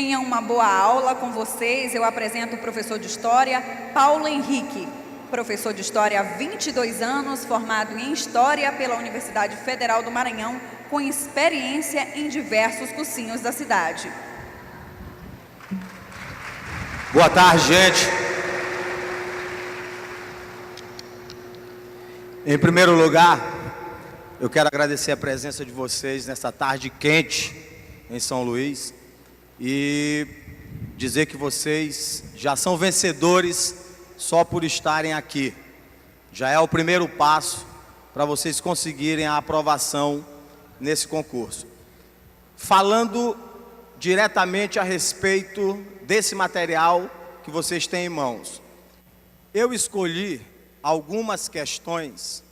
Tenha uma boa aula com vocês. Eu apresento o professor de História, Paulo Henrique. Professor de História há 22 anos, formado em História pela Universidade Federal do Maranhão, com experiência em diversos cursinhos da cidade. Boa tarde, gente. Em primeiro lugar, eu quero agradecer a presença de vocês nessa tarde quente em São Luís e dizer que vocês já são vencedores só por estarem aqui. Já é o primeiro passo para vocês conseguirem a aprovação nesse concurso. Falando diretamente a respeito desse material que vocês têm em mãos, eu escolhi algumas questões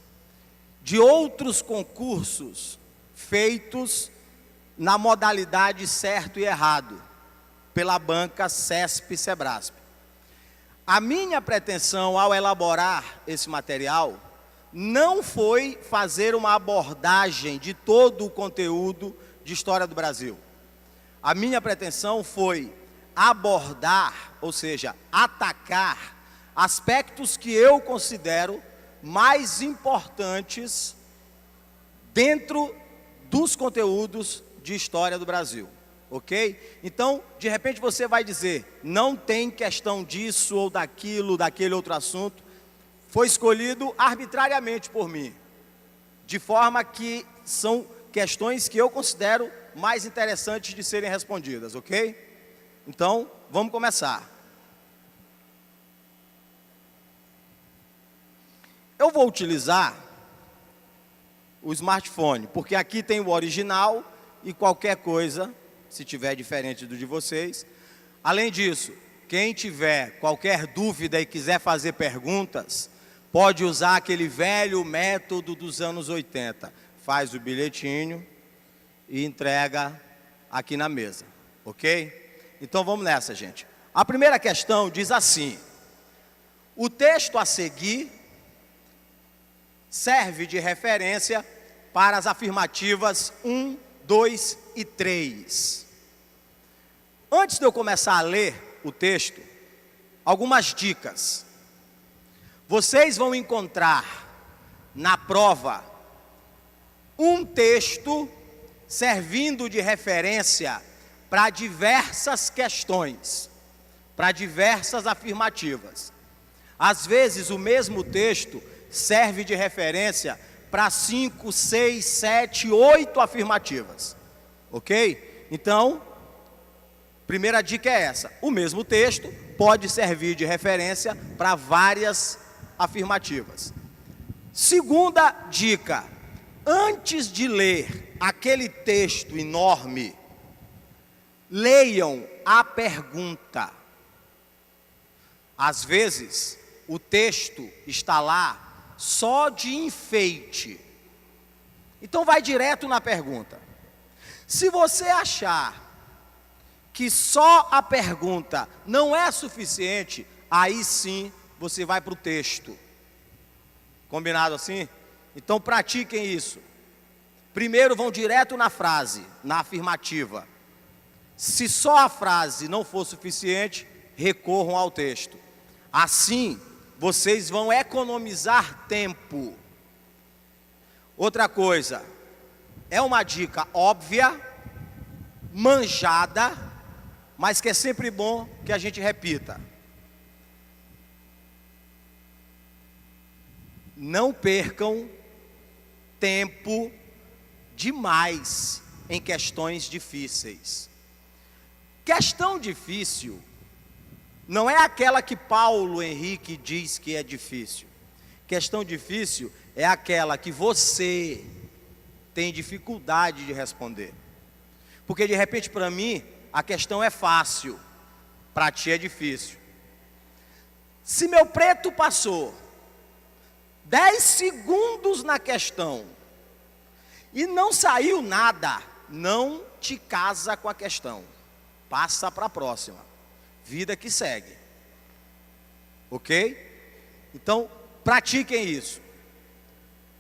de outros concursos feitos na modalidade certo e errado, pela banca CESP-Sebrasp. A minha pretensão ao elaborar esse material não foi fazer uma abordagem de todo o conteúdo de História do Brasil. A minha pretensão foi abordar, ou seja, atacar aspectos que eu considero mais importantes dentro dos conteúdos de História do Brasil, ok? Então, de repente você vai dizer, não tem questão disso ou daquilo, daquele outro assunto. Foi escolhido arbitrariamente por mim, de forma que são questões que eu considero mais interessantes de serem respondidas, ok? Então, vamos começar. Eu vou utilizar o smartphone, porque aqui tem o original e qualquer coisa, se tiver diferente do de vocês. Além disso, quem tiver qualquer dúvida e quiser fazer perguntas, pode usar aquele velho método dos anos 80. Faz o bilhetinho e entrega aqui na mesa, ok? Então vamos nessa, gente. A primeira questão diz assim: o texto a seguir serve de referência para as afirmativas 1, 2 e 3. Antes de eu começar a ler o texto, algumas dicas. Vocês vão encontrar na prova um texto servindo de referência para diversas questões, para diversas afirmativas. Às vezes o mesmo texto serve de referência para 5, 6, 7, 8 afirmativas, ok? Então, primeira dica é essa: o mesmo texto pode servir de referência para várias afirmativas. Segunda dica: antes de ler aquele texto enorme, leiam a pergunta. Às vezes, o texto está lá só de enfeite. Então vai direto na pergunta. Se você achar que só a pergunta não é suficiente, aí sim você vai para o texto. Combinado assim? Então pratiquem isso. Primeiro vão direto na frase, na afirmativa. Se só a frase não for suficiente, recorram ao texto. Assim, vocês vão economizar tempo. Outra coisa, é uma dica óbvia, manjada, mas que é sempre bom que a gente repita. Não percam tempo demais em questões difíceis. Questão difícil não é aquela que Paulo Henrique diz que é difícil. Questão difícil é aquela que você tem dificuldade de responder. Porque de repente para mim a questão é fácil, para ti é difícil. Se meu preto passou 10 segundos na questão e não saiu nada, não te casa com a questão. Passa para a próxima. Vida que segue. Ok? Então, pratiquem isso.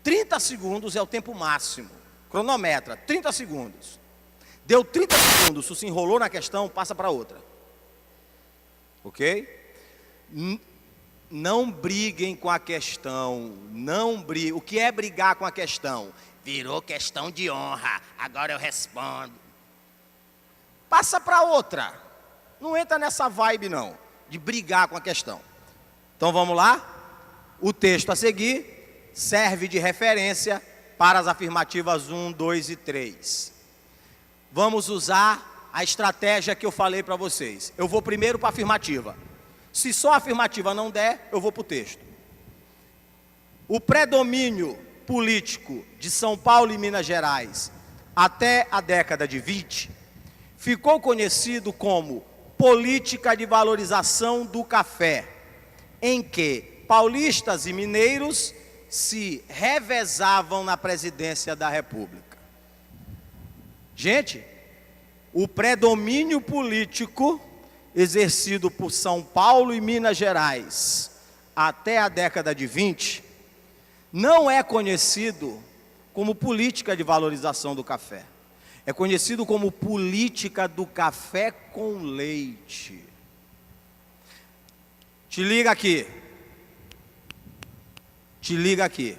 30 segundos é o tempo máximo. Cronometra, 30 segundos. Deu 30 segundos, se se enrolou na questão, passa para outra. Ok? Não briguem com a questão, não briguem. O que é brigar com a questão? Virou questão de honra, agora eu respondo. Passa para outra. Não entra nessa vibe não, de brigar com a questão. Então vamos lá? O texto a seguir serve de referência para as afirmativas 1, 2 e 3. Vamos usar a estratégia que eu falei para vocês. Eu vou primeiro para a afirmativa. Se só a afirmativa não der, eu vou para o texto. O predomínio político de São Paulo e Minas Gerais até a década de 20 ficou conhecido como política de valorização do café, em que paulistas e mineiros se revezavam na presidência da República. Gente, o predomínio político exercido por São Paulo e Minas Gerais até a década de 20 não é conhecido como política de valorização do café. É conhecido como política do café com leite. Te liga aqui. Te liga aqui.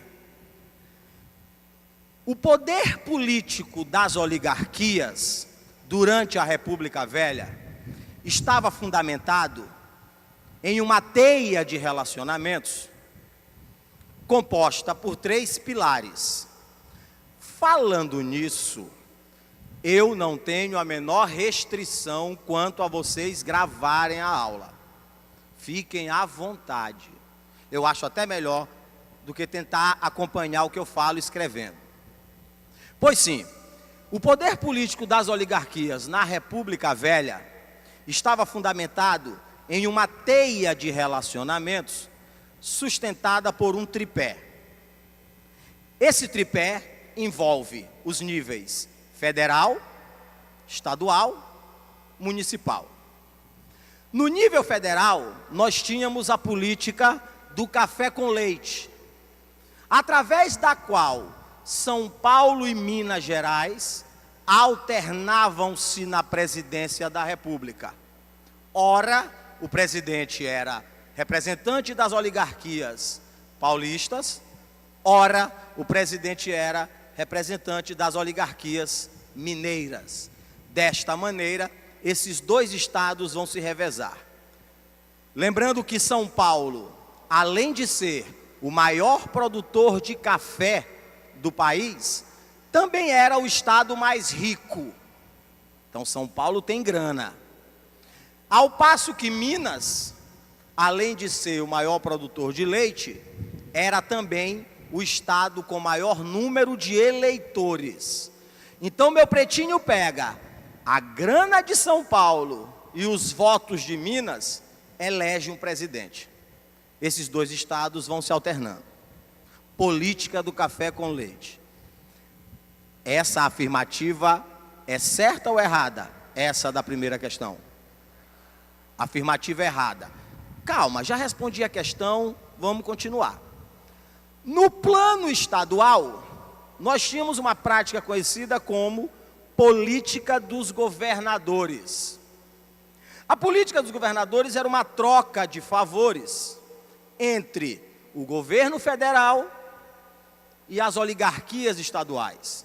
O poder político das oligarquias durante a República Velha estava fundamentado em uma teia de relacionamentos composta por 3 pilares. Falando nisso, eu não tenho a menor restrição quanto a vocês gravarem a aula. Fiquem à vontade. Eu acho até melhor do que tentar acompanhar o que eu falo escrevendo. Pois sim, o poder político das oligarquias na República Velha estava fundamentado em uma teia de relacionamentos sustentada por um tripé. Esse tripé envolve os níveis federal, estadual, municipal. No nível federal, nós tínhamos a política do café com leite, através da qual São Paulo e Minas Gerais alternavam-se na presidência da República. Ora, o presidente era representante das oligarquias paulistas, ora, o presidente era representante das oligarquias mineiras. Desta maneira, esses 2 estados vão se revezar. Lembrando que São Paulo, além de ser o maior produtor de café do país, também era o estado mais rico. Então São Paulo tem grana. Ao passo que Minas, além de ser o maior produtor de leite, era também o estado com maior número de eleitores. Então meu pretinho pega a grana de São Paulo e os votos de Minas, elege um presidente. Esses 2 estados vão se alternando. Política do café com leite. Essa afirmativa é certa ou errada? Essa da primeira questão. Afirmativa errada. Calma, já respondi a questão, vamos continuar. No plano estadual, nós tínhamos uma prática conhecida como política dos governadores. A política dos governadores era uma troca de favores entre o governo federal e as oligarquias estaduais.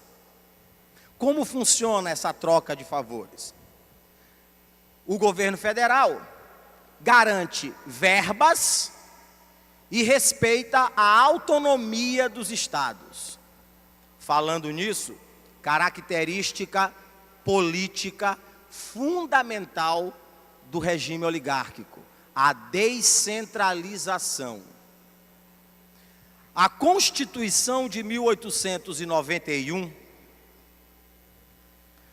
Como funciona essa troca de favores? O governo federal garante verbas e respeita a autonomia dos estados. Falando nisso, característica política fundamental do regime oligárquico, a descentralização. A Constituição de 1891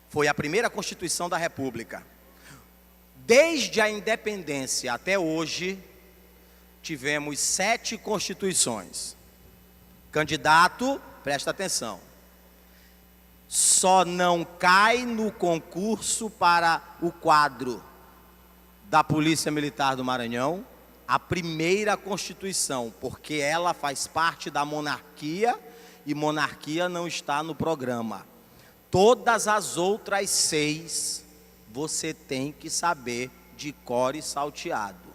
foi a primeira Constituição da República. Desde a independência até hoje, tivemos 7 constituições. Candidato, presta atenção, só não cai no concurso para o quadro da Polícia Militar do Maranhão a primeira Constituição, porque ela faz parte da monarquia e monarquia não está no programa. Todas as outras 6 você tem que saber de cor e salteado.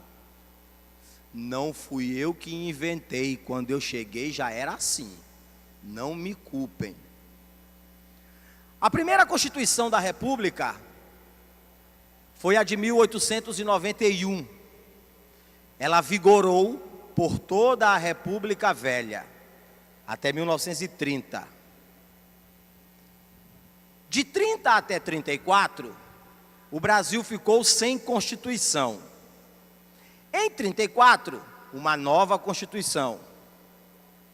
Não fui eu que inventei, quando eu cheguei já era assim. Não me culpem. A primeira Constituição da República foi a de 1891. Ela vigorou por toda a República Velha, até 1930. De 30 até 34, o Brasil ficou sem Constituição. Em 34, uma nova Constituição,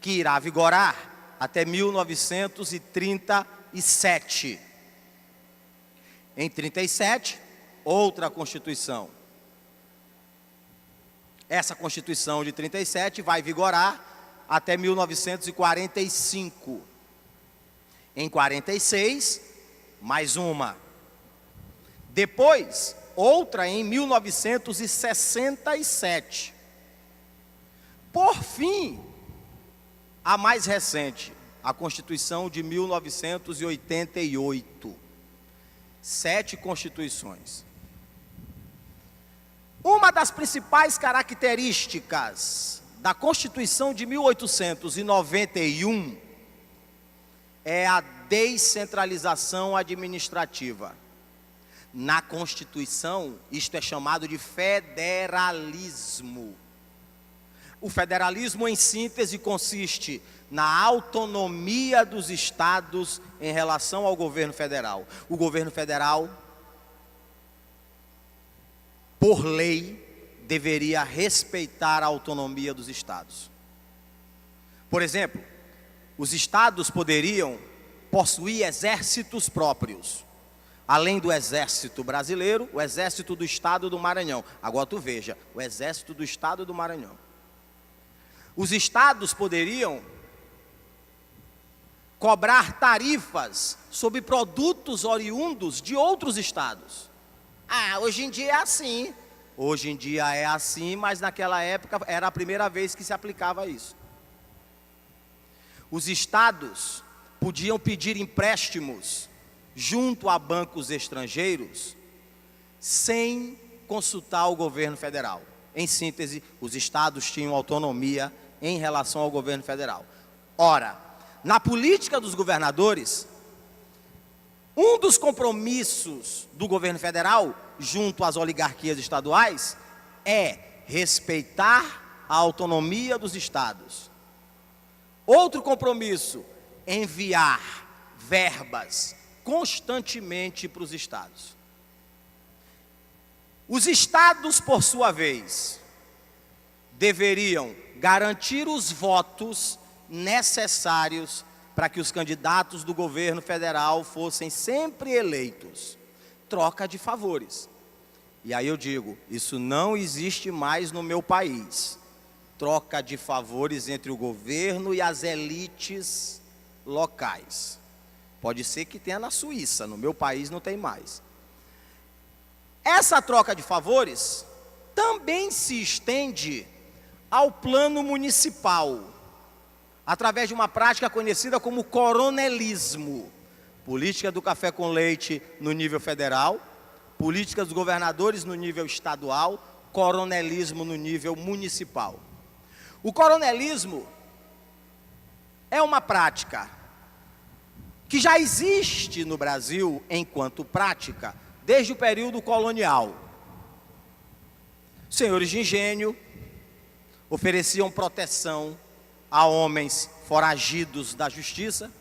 que irá vigorar até 1937. Em 37, outra Constituição. Essa Constituição de 37 vai vigorar até 1945. Em 46, mais uma. Depois, outra em 1967. Por fim, a mais recente, a Constituição de 1988. 7 constituições. Uma das principais características da Constituição de 1891 é a descentralização administrativa. Na Constituição, isto é chamado de federalismo. O federalismo, em síntese, consiste na autonomia dos estados em relação ao governo federal. O governo federal, por lei, deveria respeitar a autonomia dos estados. Por exemplo, os estados poderiam possuir exércitos próprios. Além do exército brasileiro, o exército do estado do Maranhão. Agora tu veja, o exército do estado do Maranhão. Os estados poderiam cobrar tarifas sobre produtos oriundos de outros estados. Hoje em dia é assim. Hoje em dia é assim, mas naquela época era a primeira vez que se aplicava isso. Os estados podiam pedir empréstimos junto a bancos estrangeiros, sem consultar o governo federal. Em síntese, os estados tinham autonomia em relação ao governo federal. Ora, na política dos governadores, um dos compromissos do governo federal, junto às oligarquias estaduais, é respeitar a autonomia dos estados. Outro compromisso, enviar verbas constantemente para os estados. Os estados, por sua vez, deveriam garantir os votos necessários para que os candidatos do governo federal fossem sempre eleitos. Troca de favores. E aí eu digo, isso não existe mais no meu país. Troca de favores entre o governo e as elites locais. Pode ser que tenha na Suíça, no meu país não tem mais. Essa troca de favores também se estende ao plano municipal, através de uma prática conhecida como coronelismo. Política do café com leite no nível federal, política dos governadores no nível estadual, coronelismo no nível municipal. O coronelismo é uma prática que já existe no Brasil enquanto prática desde o período colonial. Senhores de engenho ofereciam proteção a homens foragidos da justiça,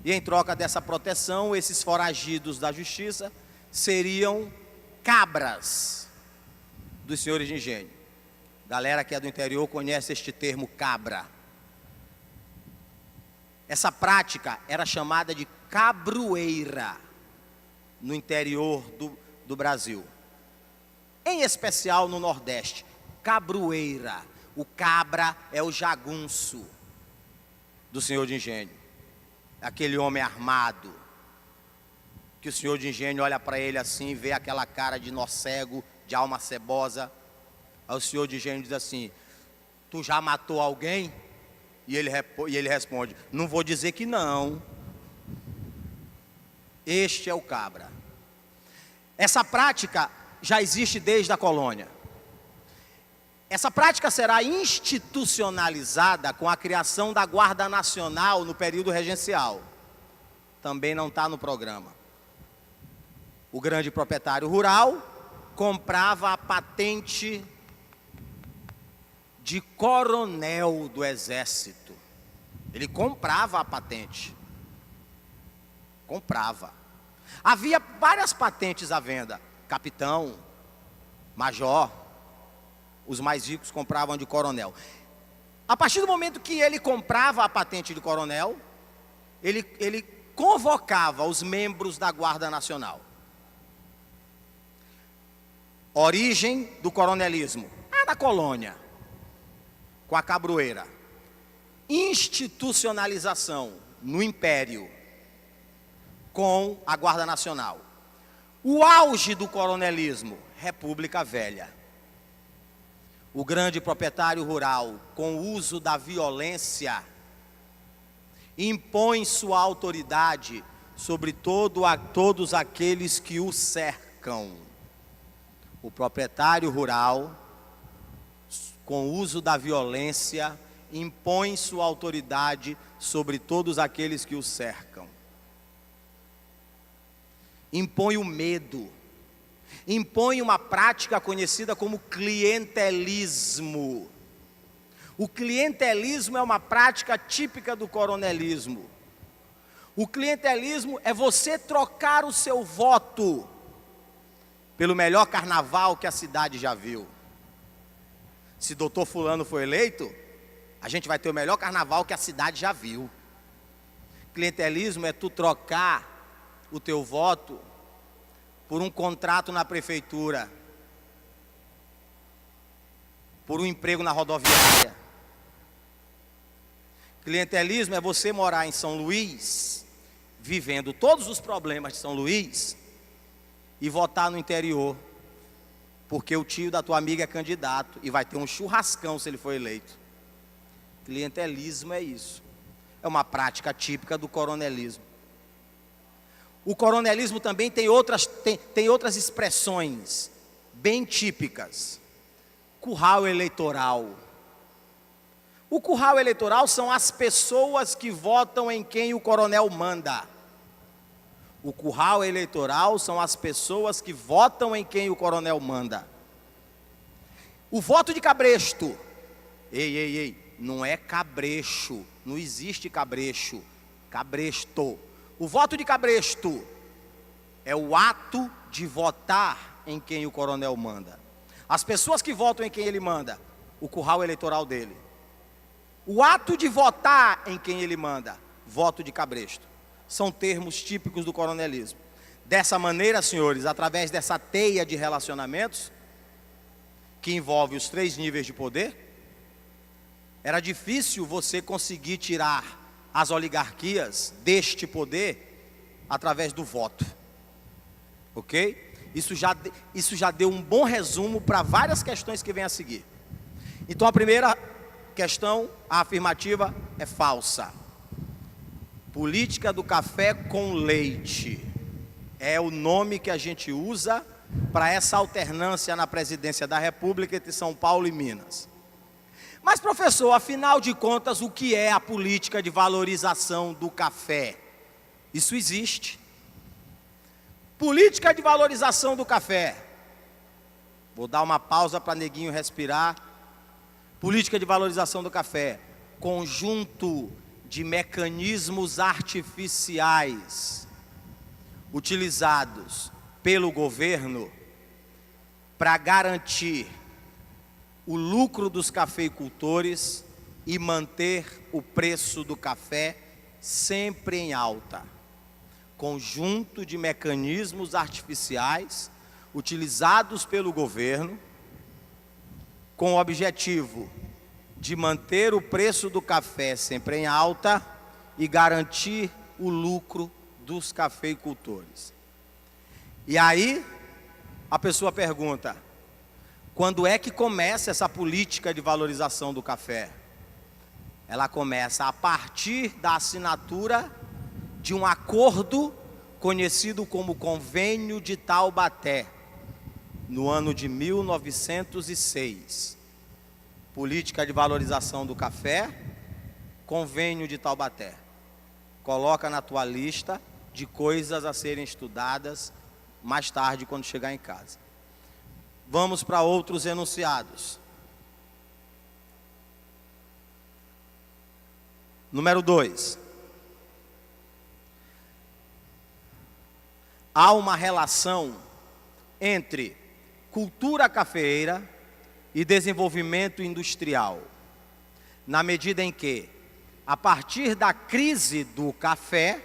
e em troca dessa proteção, esses foragidos da justiça seriam cabras dos senhores de engenho. Galera que é do interior conhece este termo cabra. Essa prática era chamada de cabroeira no interior do Brasil, em especial no Nordeste. Cabroeira. O cabra é o jagunço do senhor de engenho, aquele homem armado, que o senhor de engenho olha para ele assim, vê aquela cara de nó cego, de alma cebosa. Aí o senhor de engenho diz assim: tu já matou alguém? E ele responde: não vou dizer que não. Este é o cabra. Essa prática já existe desde a colônia. Essa prática será institucionalizada com a criação da Guarda Nacional no período regencial. Também não está no programa. O grande proprietário rural comprava a patente de coronel do exército. Ele comprava a patente. Comprava. Havia várias patentes à venda. Capitão, major. Os mais ricos compravam de coronel. A partir do momento que ele comprava a patente de coronel, ele convocava os membros da Guarda Nacional. Origem do coronelismo, da colônia, com a cabroeira. Institucionalização no Império, com a Guarda Nacional. O auge do coronelismo, República Velha. O grande proprietário rural, com o uso da violência, impõe sua autoridade sobre todos aqueles que o cercam. O proprietário rural, com o uso da violência, impõe sua autoridade sobre todos aqueles que o cercam. Impõe o medo. Impõe uma prática conhecida como clientelismo. O clientelismo é uma prática típica do coronelismo. O clientelismo é você trocar o seu voto pelo melhor carnaval que a cidade já viu. Se doutor fulano for eleito, a gente vai ter o melhor carnaval que a cidade já viu. Clientelismo é tu trocar o teu voto por um contrato na prefeitura, por um emprego na rodoviária. Clientelismo é você morar em São Luís, vivendo todos os problemas de São Luís, e votar no interior, porque o tio da tua amiga é candidato e vai ter um churrascão se ele for eleito. Clientelismo é isso. É uma prática típica do coronelismo. O coronelismo também tem outras expressões bem típicas. Curral eleitoral. O curral eleitoral são as pessoas que votam em quem o coronel manda. O curral eleitoral são as pessoas que votam em quem o coronel manda. O voto de cabresto. Ei, não é cabrecho, não existe cabrecho, cabresto. O voto de cabresto é o ato de votar em quem o coronel manda. As pessoas que votam em quem ele manda, o curral eleitoral dele. O ato de votar em quem ele manda, voto de cabresto. São termos típicos do coronelismo. Dessa maneira, senhores, através dessa teia de relacionamentos, que envolve os 3 níveis de poder, era difícil você conseguir tirar as oligarquias deste poder através do voto. Ok? Isso já deu um bom resumo para várias questões que vêm a seguir. Então a primeira questão, a afirmativa, é falsa. Política do café com leite é o nome que a gente usa para essa alternância na presidência da República entre São Paulo e Minas. Mas, professor, afinal de contas, o que é a política de valorização do café? Isso existe. Política de valorização do café. Vou dar uma pausa para neguinho respirar. Política de valorização do café. Conjunto de mecanismos artificiais utilizados pelo governo para garantir o lucro dos cafeicultores e manter o preço do café sempre em alta. Conjunto de mecanismos artificiais utilizados pelo governo com o objetivo de manter o preço do café sempre em alta e garantir o lucro dos cafeicultores. E aí a pessoa pergunta: quando é que começa essa política de valorização do café? Ela começa a partir da assinatura de um acordo conhecido como Convênio de Taubaté, no ano de 1906. Política de valorização do café, Convênio de Taubaté. Coloca na tua lista de coisas a serem estudadas mais tarde, quando chegar em casa. Vamos para outros enunciados. Número 2. Há uma relação entre cultura cafeeira e desenvolvimento industrial, na medida em que, a partir da crise do café,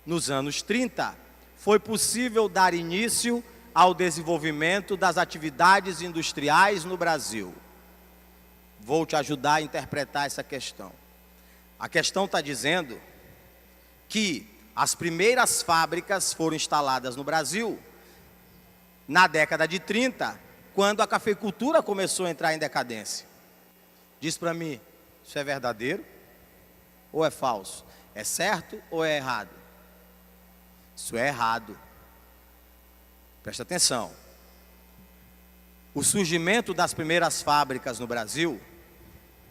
nos anos 30, foi possível dar início ao desenvolvimento das atividades industriais no Brasil. Vou te ajudar a interpretar essa questão. A questão está dizendo que as primeiras fábricas foram instaladas no Brasil na década de 30, quando a cafeicultura começou a entrar em decadência. Diz para mim, isso é verdadeiro ou é falso? É certo ou é errado? Isso é errado. Presta atenção. O surgimento das primeiras fábricas no Brasil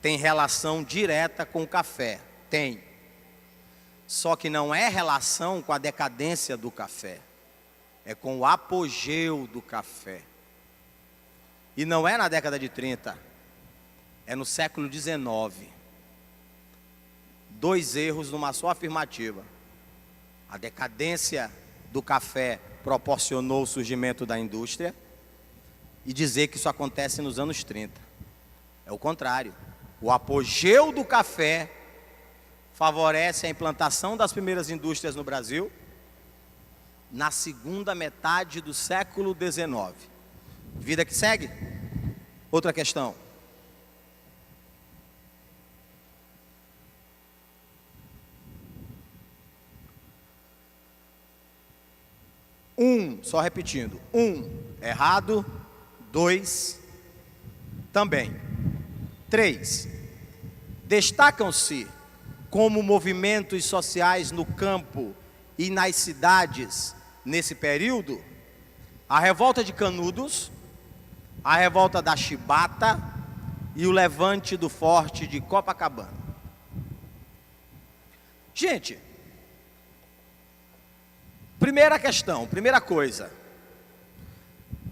tem relação direta com o café. Tem. Só que não é relação com a decadência do café. É com o apogeu do café. E não é na década de 30. É no século XIX. 2 erros numa só afirmativa. A decadência do café proporcionou o surgimento da indústria, e dizer que isso acontece nos anos 30. É o contrário. O apogeu do café favorece a implantação das primeiras indústrias no Brasil na segunda metade do século XIX. Vida que segue. Outra questão. Só repetindo. 1, errado. 2, também. 3, destacam-se como movimentos sociais no campo e nas cidades nesse período a revolta de Canudos, a revolta da Chibata e o levante do Forte de Copacabana. Gente, primeira questão, primeira coisa.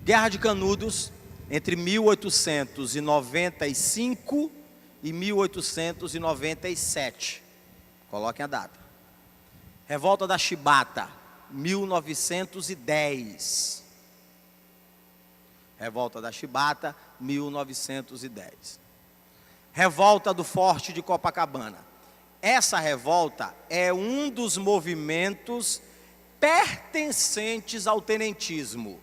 Guerra de Canudos, entre 1895 e 1897. Coloquem a data. Revolta da Chibata, 1910. Revolta da Chibata, 1910. Revolta do Forte de Copacabana. Essa revolta é um dos movimentos pertencentes ao tenentismo.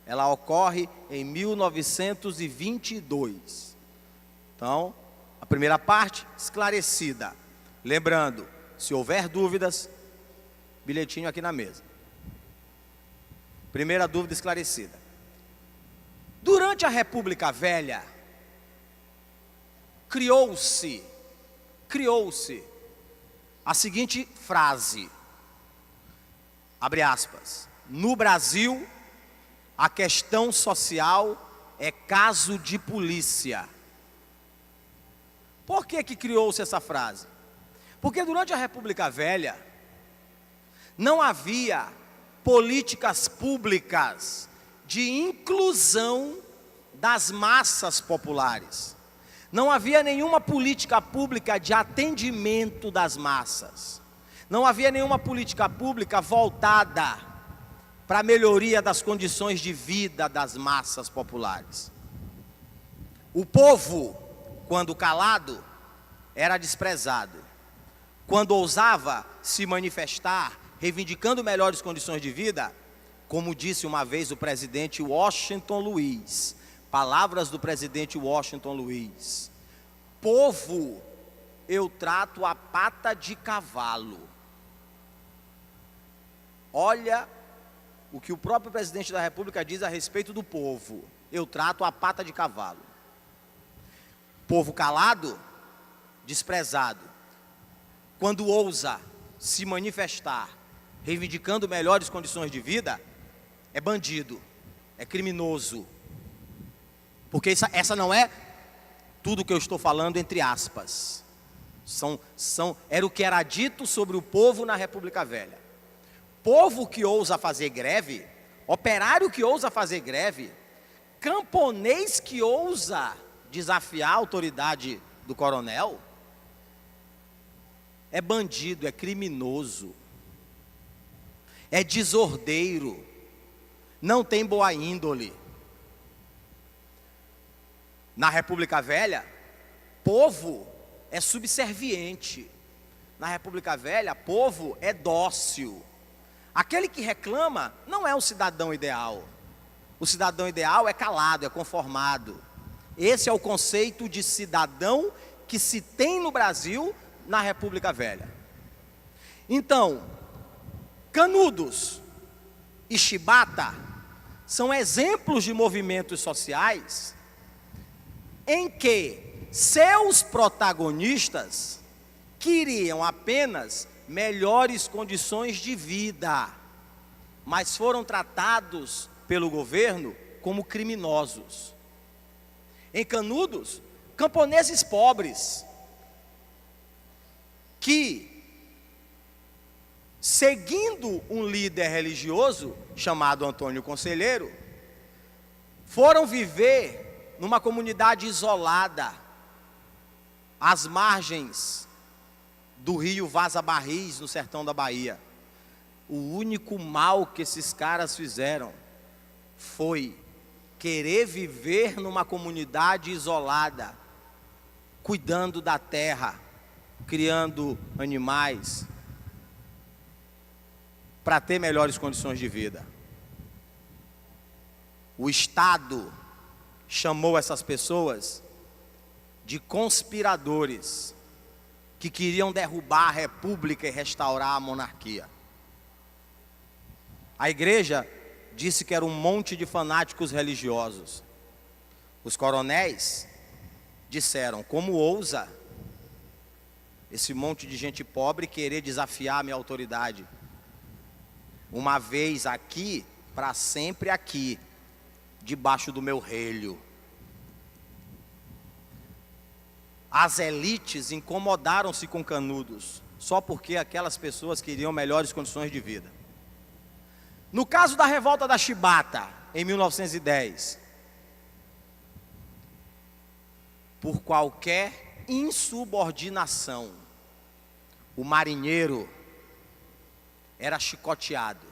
Ela ocorre em 1922. Então, a primeira parte esclarecida. Lembrando, se houver dúvidas, bilhetinho aqui na mesa. Primeira dúvida esclarecida. Durante a República Velha, criou-se a seguinte frase, abre aspas, no Brasil, a questão social é caso de polícia. Por que criou-se essa frase? Porque durante a República Velha, não havia políticas públicas de inclusão das massas populares. Não havia nenhuma política pública de atendimento das massas. Não havia nenhuma política pública voltada para a melhoria das condições de vida das massas populares. O povo, quando calado, era desprezado. Quando ousava se manifestar, reivindicando melhores condições de vida, como disse uma vez o presidente Washington Luiz, palavras do presidente Washington Luiz: povo, eu trato a pata de cavalo. Olha o que o próprio presidente da República diz a respeito do povo: eu trato a pata de cavalo. Povo calado, desprezado. Quando ousa se manifestar, reivindicando melhores condições de vida, é bandido, é criminoso. Porque essa não é tudo que eu estou falando entre aspas. Era o que era dito sobre o povo na República Velha. Povo que ousa fazer greve, operário que ousa fazer greve, camponês que ousa desafiar a autoridade do coronel, é bandido, é criminoso, é desordeiro, não tem boa índole. Na República Velha, povo é subserviente. Na República Velha, povo é dócil. Aquele que reclama não é um cidadão ideal. O cidadão ideal é calado, é conformado. Esse é o conceito de cidadão que se tem no Brasil na República Velha. Então, Canudos e Chibata são exemplos de movimentos sociais em que seus protagonistas queriam apenas melhores condições de vida, mas foram tratados pelo governo como criminosos. Em Canudos, camponeses pobres que, seguindo um líder religioso chamado Antônio Conselheiro, foram viver numa comunidade isolada, às margens do rio Vaza Barris, no sertão da Bahia. O único mal que esses caras fizeram foi querer viver numa comunidade isolada, cuidando da terra, criando animais, para ter melhores condições de vida. O Estado chamou essas pessoas de conspiradores, que queriam derrubar a república e restaurar a monarquia. A igreja disse que era um monte de fanáticos religiosos. Os coronéis disseram: como ousa esse monte de gente pobre querer desafiar a minha autoridade? Uma vez aqui, para sempre aqui, debaixo do meu relho. As elites incomodaram-se com Canudos, só porque aquelas pessoas queriam melhores condições de vida. No caso da revolta da Chibata, em 1910, por qualquer insubordinação, o marinheiro era chicoteado.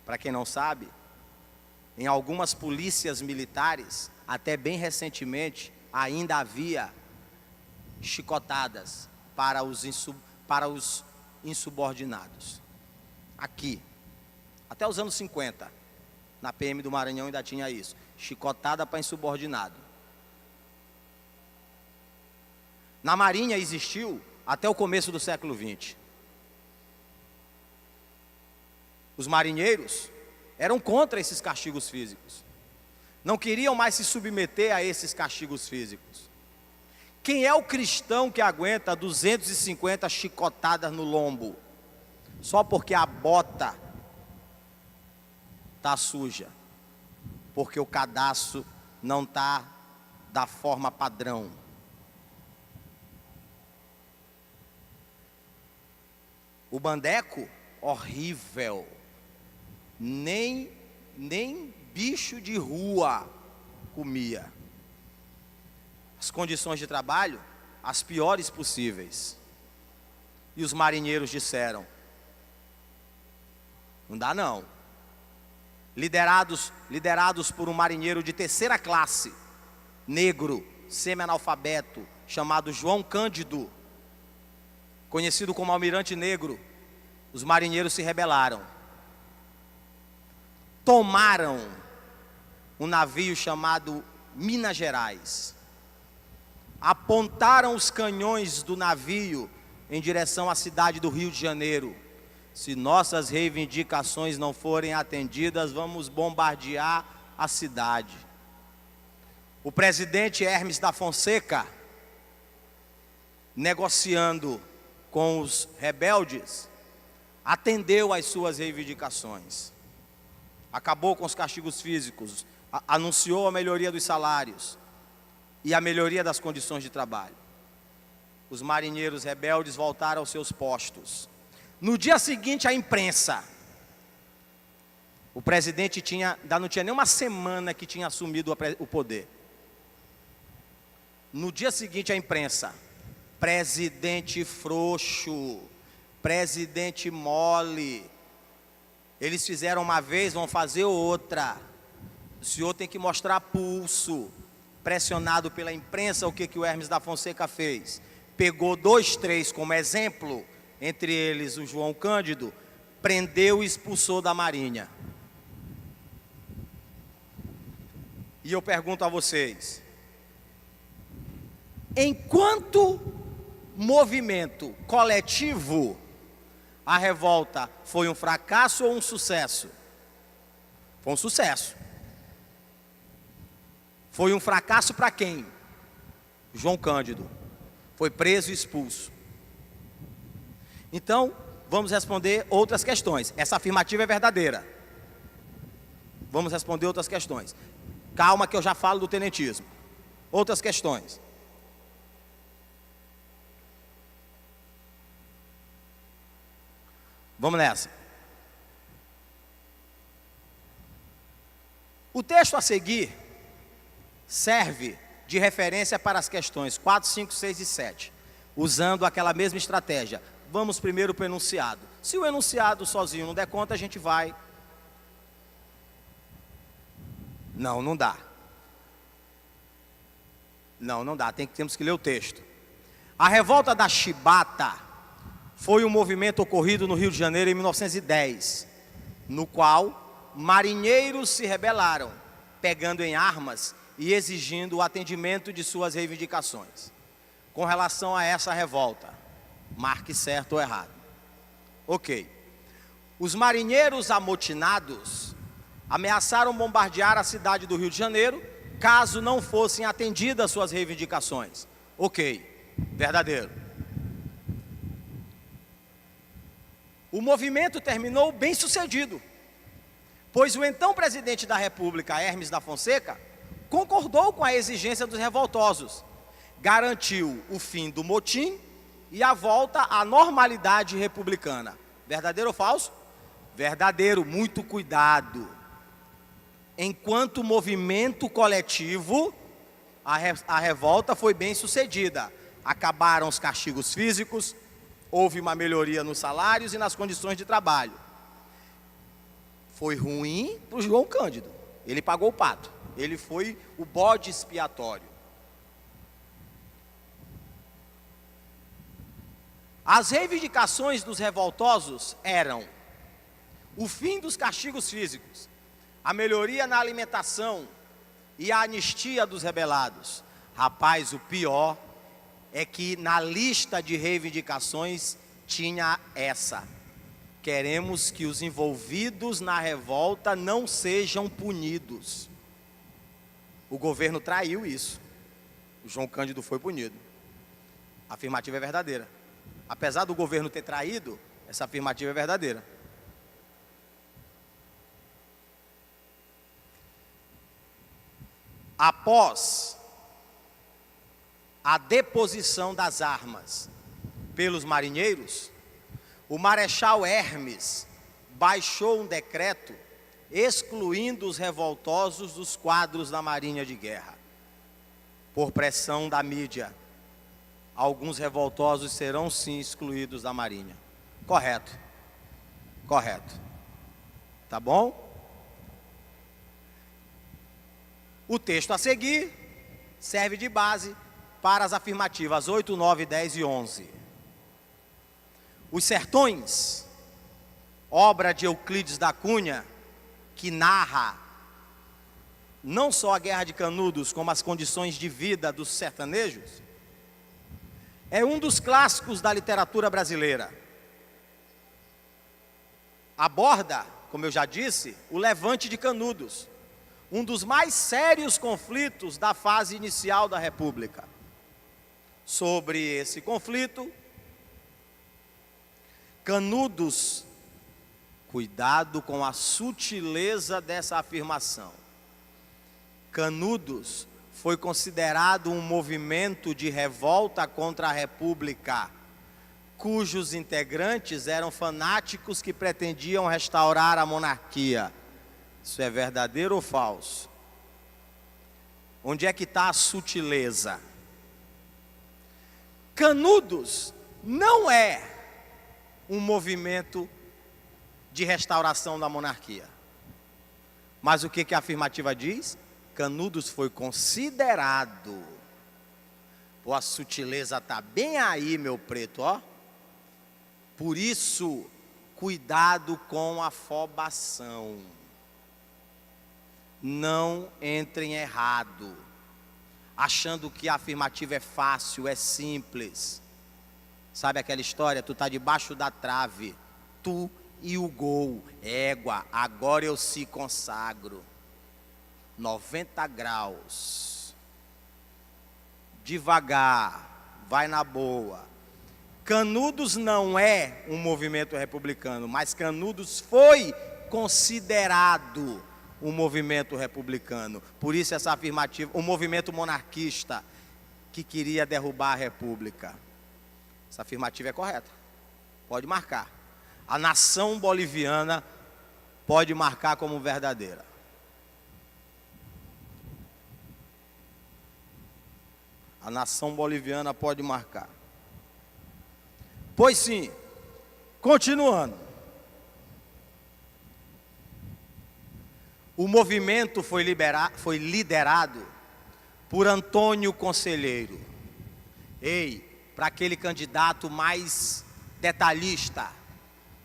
Para quem não sabe, em algumas polícias militares, até bem recentemente, ainda havia chicotadas para os insubordinados. Aqui, até os anos 50, na PM do Maranhão ainda tinha isso, chicotada para insubordinado. Na Marinha existiu até o começo do século XX. Os marinheiros eram contra esses castigos físicos. Não queriam mais se submeter a esses castigos físicos. Quem é o cristão que aguenta 250 chicotadas no lombo, só porque a bota está suja, porque o cadastro não está da forma padrão? O bandeco, horrível, nem bicho de rua comia. As condições de trabalho, as piores possíveis. E os marinheiros disseram: não dá não. Liderados por um marinheiro de terceira classe, negro, semi-analfabeto, chamado João Cândido, conhecido como Almirante Negro, os marinheiros se rebelaram. Tomaram um navio chamado Minas Gerais. Apontaram os canhões do navio em direção à cidade do Rio de Janeiro. Se nossas reivindicações não forem atendidas, vamos bombardear a cidade. O presidente Hermes da Fonseca, negociando com os rebeldes, atendeu às suas reivindicações, acabou com os castigos físicos, anunciou a melhoria dos salários e a melhoria das condições de trabalho. Os marinheiros rebeldes voltaram aos seus postos. No dia seguinte, a imprensa. O presidente ainda não tinha nem uma semana que tinha assumido o poder. No dia seguinte, a imprensa. Presidente frouxo, presidente mole. Eles fizeram uma vez, vão fazer outra. O senhor tem que mostrar pulso. Pressionado pela imprensa, o que o Hermes da Fonseca fez? Pegou 2, 3 como exemplo, entre eles o João Cândido, prendeu e expulsou da Marinha. E eu pergunto a vocês, enquanto movimento coletivo, a revolta foi um fracasso ou um sucesso? Foi um sucesso. Foi um fracasso para quem? João Cândido. Foi preso e expulso. Então, vamos responder outras questões. Essa afirmativa é verdadeira. Vamos responder outras questões. Calma que eu já falo do tenentismo. Outras questões. Vamos nessa. O texto a seguir serve de referência para as questões 4, 5, 6 e 7, usando aquela mesma estratégia. Vamos primeiro para o enunciado. Se o enunciado sozinho não der conta, a gente vai. Não dá. Não dá, temos que ler o texto. A revolta da Chibata foi um movimento ocorrido no Rio de Janeiro em 1910, no qual marinheiros se rebelaram, pegando em armas e exigindo o atendimento de suas reivindicações. Com relação a essa revolta, marque certo ou errado. Ok. Os marinheiros amotinados ameaçaram bombardear a cidade do Rio de Janeiro, caso não fossem atendidas suas reivindicações. Ok. Verdadeiro. O movimento terminou bem sucedido, pois o então presidente da República, Hermes da Fonseca, concordou com a exigência dos revoltosos, garantiu o fim do motim e a volta à normalidade republicana. Verdadeiro ou falso? Verdadeiro, muito cuidado. Enquanto movimento coletivo, a revolta foi bem sucedida. Acabaram os castigos físicos, houve uma melhoria nos salários e nas condições de trabalho. Foi ruim para o João Cândido, ele pagou o pato, ele foi o bode expiatório. As reivindicações dos revoltosos eram o fim dos castigos físicos, a melhoria na alimentação e a anistia dos rebelados. Rapaz, o pior é que na lista de reivindicações tinha essa: queremos que os envolvidos na revolta não sejam punidos. O governo traiu isso. O João Cândido foi punido. A afirmativa é verdadeira. Apesar do governo ter traído, essa afirmativa é verdadeira. Após a deposição das armas pelos marinheiros, o Marechal Hermes baixou um decreto excluindo os revoltosos dos quadros da Marinha de Guerra. Por pressão da mídia, alguns revoltosos serão sim excluídos da Marinha. Correto. Correto. Tá bom? O texto a seguir serve de base para as afirmativas 8, 9, 10 e 11. Os Sertões, obra de Euclides da Cunha, que narra não só a Guerra de Canudos, como as condições de vida dos sertanejos, é um dos clássicos da literatura brasileira. Aborda, como eu já disse, o levante de Canudos, um dos mais sérios conflitos da fase inicial da República. Sobre esse conflito, Canudos Cuidado com a sutileza dessa afirmação. Canudos foi considerado um movimento de revolta contra a República, cujos integrantes eram fanáticos que pretendiam restaurar a monarquia. Isso é verdadeiro ou falso? Onde é que está a sutileza? Canudos não é um movimento de restauração da monarquia. Mas o que a afirmativa diz? Canudos foi considerado. Pô, a sutileza está bem aí, meu preto, ó. Por isso, cuidado com a afobação. Não entrem errado, achando que a afirmativa é fácil, é simples. Sabe aquela história? Tu está debaixo da trave, tu e o gol. Égua, agora eu se consagro. 90 graus. Devagar, vai na boa. Canudos não é um movimento republicano, mas Canudos foi considerado um movimento republicano. Por isso essa afirmativa, um movimento monarquista que queria derrubar a república. Essa afirmativa é correta. Pode marcar. A nação boliviana pode marcar como verdadeira. A nação boliviana pode marcar. Pois sim, continuando. O movimento foi liderado por Antônio Conselheiro. Ei, para aquele candidato mais detalhista,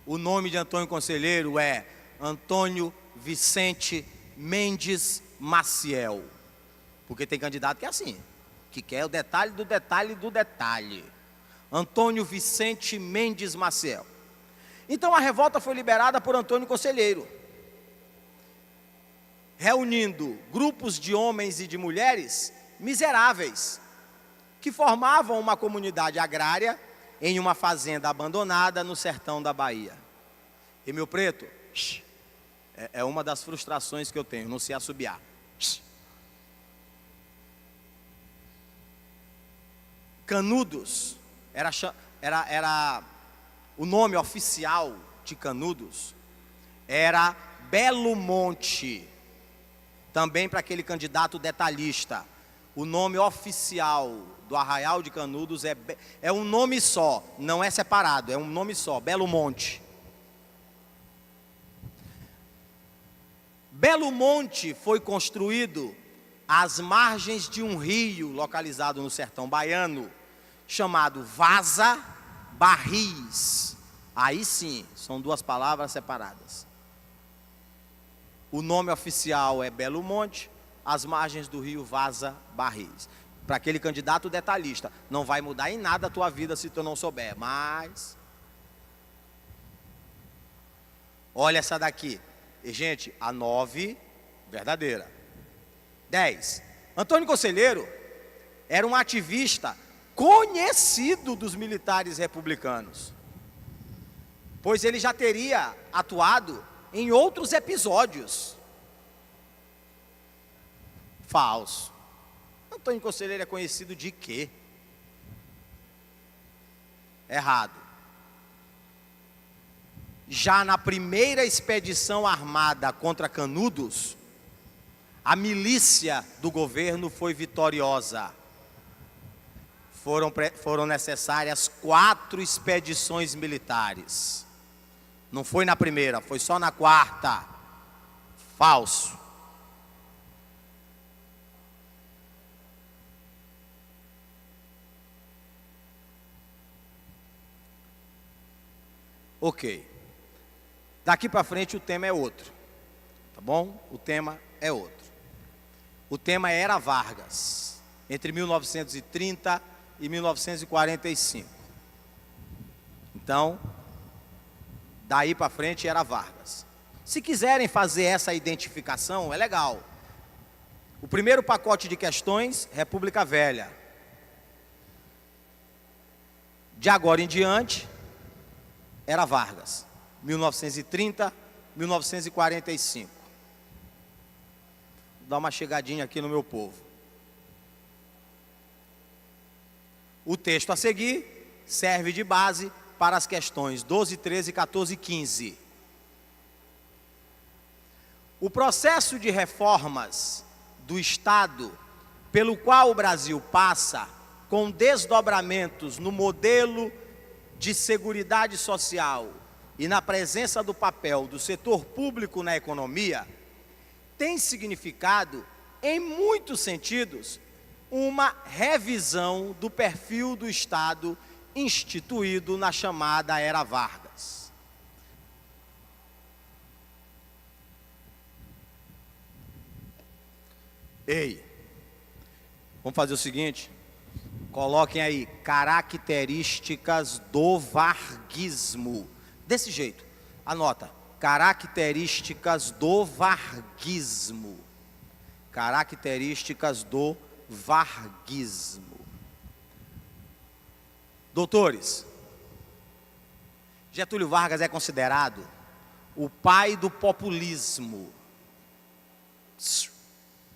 o nome de Antônio Conselheiro é Antônio Vicente Mendes Maciel. Porque tem candidato que é assim, que quer o detalhe do detalhe do detalhe. Antônio Vicente Mendes Maciel. Então a revolta foi liberada por Antônio Conselheiro, reunindo grupos de homens e de mulheres miseráveis, que formavam uma comunidade agrária em uma fazenda abandonada no sertão da Bahia. E meu preto, é uma das frustrações que eu tenho, não sei assobiar. Canudos, era o nome oficial de Canudos, era Belo Monte. Também para aquele candidato detalhista, o nome oficial do Arraial de Canudos é um nome só, não é separado, é um nome só, Belo Monte. Belo Monte foi construído às margens de um rio localizado no sertão baiano, chamado Vaza Barris. Aí sim, são duas palavras separadas. O nome oficial é Belo Monte, às margens do rio Vaza Barris. Para aquele candidato detalhista, não vai mudar em nada a tua vida se tu não souber, mas... Olha essa daqui. E, gente, a 9, verdadeira. 10. Antônio Conselheiro era um ativista conhecido dos militares republicanos, pois ele já teria atuado em outros episódios. Falso. Antônio Conselheiro é conhecido de quê? Errado. Já na primeira expedição armada contra Canudos, a milícia do governo foi vitoriosa. Foram necessárias 4 expedições militares. Não foi na primeira, foi só na quarta. Falso. Ok. Daqui para frente o tema é outro. Tá bom? O tema é outro. O tema era Vargas, entre 1930 e 1945. Então, daí para frente era Vargas. Se quiserem fazer essa identificação, é legal. O primeiro pacote de questões, República Velha. De agora em diante, era Vargas. 1930, 1945. Vou dar uma chegadinha aqui no meu povo. O texto a seguir serve de base para as questões 12, 13, 14 e 15. O processo de reformas do Estado, pelo qual o Brasil passa, com desdobramentos no modelo de seguridade social e na presença do papel do setor público na economia, tem significado, em muitos sentidos, uma revisão do perfil do Estado instituído na chamada Era Vargas. Ei, vamos fazer o seguinte, coloquem aí, características do varguismo. Desse jeito, anota, características do varguismo. Características do varguismo. Doutores, Getúlio Vargas é considerado o pai do populismo.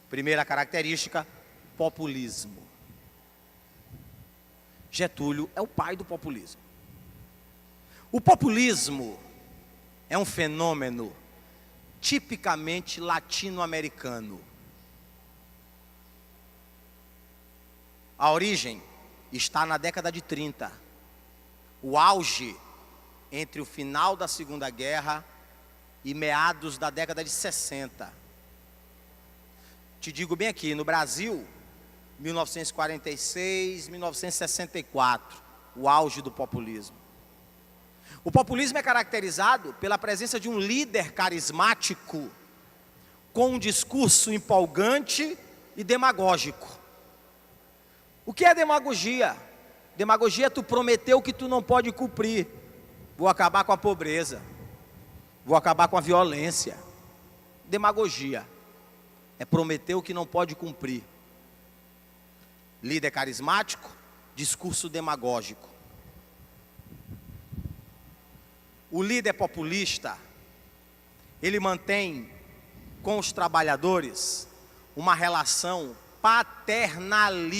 Primeira característica, populismo. Getúlio é o pai do populismo. O populismo é um fenômeno tipicamente latino-americano. A origem está na década de 30. O auge entre o final da Segunda Guerra e meados da década de 60. Te digo bem aqui, no Brasil, 1946, 1964, o auge do populismo. O populismo é caracterizado pela presença de um líder carismático com um discurso empolgante e demagógico. O que é demagogia? Demagogia é tu prometer o que tu não pode cumprir. Vou acabar com a pobreza. Vou acabar com a violência. Demagogia é prometer o que não pode cumprir. Líder carismático, discurso demagógico. O líder populista, ele mantém com os trabalhadores uma relação paternalista.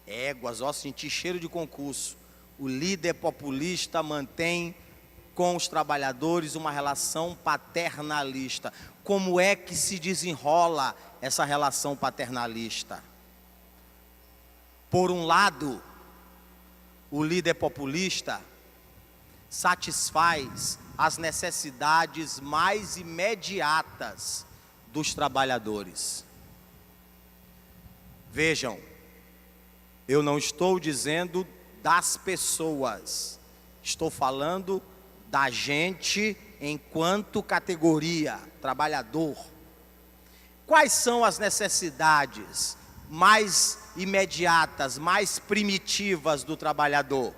Éguas, ó, senti cheiro de concurso. O líder populista mantém com os trabalhadores uma relação paternalista. Como é que se desenrola essa relação paternalista? Por um lado, o líder populista satisfaz as necessidades mais imediatas dos trabalhadores. Vejam, eu não estou dizendo das pessoas, estou falando da gente enquanto categoria, trabalhador. Quais são as necessidades mais imediatas, mais primitivas do trabalhador?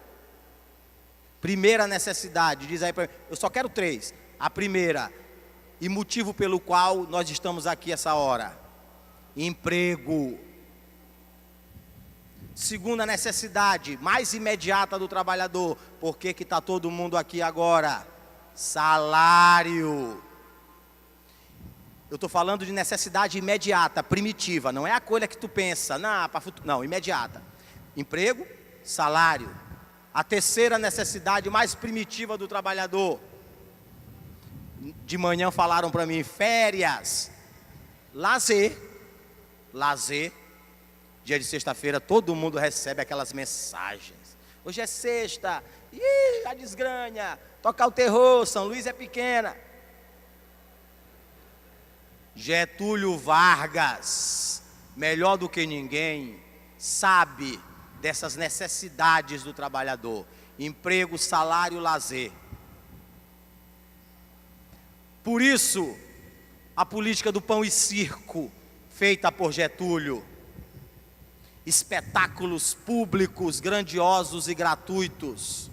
Primeira necessidade, diz aí para mim, eu só quero 3. A primeira, e motivo pelo qual nós estamos aqui essa hora: emprego. Segunda necessidade, mais imediata do trabalhador, por que está todo mundo aqui agora? Salário. Eu estou falando de necessidade imediata, primitiva, não é a coisa que tu pensa, não, imediata. Emprego, salário. A terceira necessidade mais primitiva do trabalhador. De manhã falaram para mim, férias, lazer. Dia de sexta-feira todo mundo recebe aquelas mensagens. Hoje é sexta, a desgranha, tocar o terror, São Luís é pequena. Getúlio Vargas, melhor do que ninguém, sabe dessas necessidades do trabalhador: emprego, salário, lazer. Por isso, a política do pão e circo, feita por Getúlio, espetáculos públicos grandiosos e gratuitos.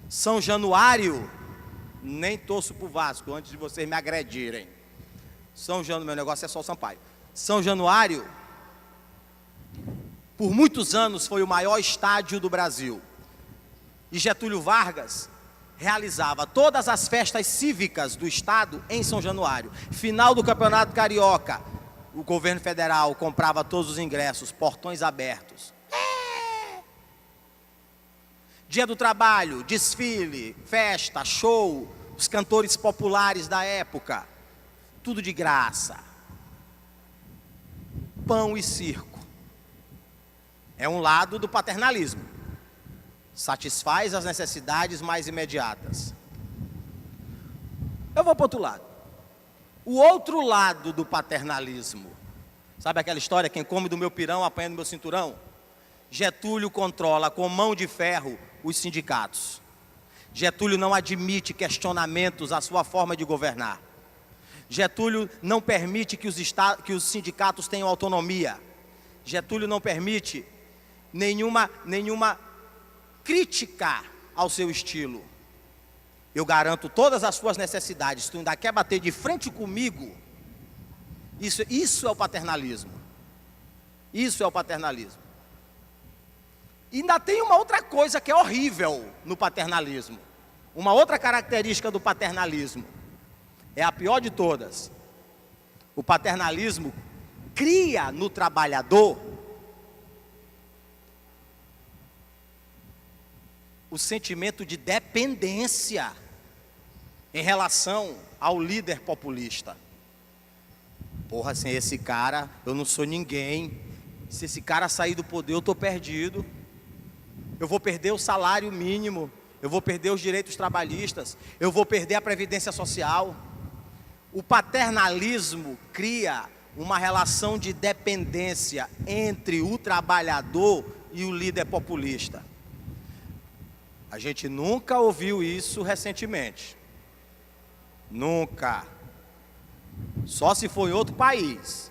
São Januário, nem torço para o Vasco, antes de vocês me agredirem. São Januário, meu negócio é só o Sampaio. São Januário, por muitos anos, foi o maior estádio do Brasil. E Getúlio Vargas realizava todas as festas cívicas do Estado em São Januário. Final do Campeonato Carioca, o governo federal comprava todos os ingressos, portões abertos. Dia do Trabalho, desfile, festa, show, os cantores populares da época, tudo de graça. Pão e circo. É um lado do paternalismo. Satisfaz as necessidades mais imediatas. Eu vou para o outro lado. O outro lado do paternalismo. Sabe aquela história, quem come do meu pirão apanha do meu cinturão? Getúlio controla com mão de ferro os sindicatos. Getúlio não admite questionamentos à sua forma de governar. Getúlio não permite que os sindicatos tenham autonomia. Getúlio não permite nenhuma crítica ao seu estilo. Eu garanto todas as suas necessidades. Tu ainda quer bater de frente comigo? Isso é o paternalismo. Isso é o paternalismo. E ainda tem uma outra coisa que é horrível no paternalismo. Uma outra característica do paternalismo. É a pior de todas. O paternalismo cria no trabalhador o sentimento de dependência em relação ao líder populista. Porra, sem esse cara eu não sou ninguém. Se esse cara sair do poder eu estou perdido. Eu vou perder o salário mínimo, eu vou perder os direitos trabalhistas, eu vou perder a previdência social. O paternalismo cria uma relação de dependência entre o trabalhador e o líder populista. A gente nunca ouviu isso recentemente. Nunca. Só se for em outro país.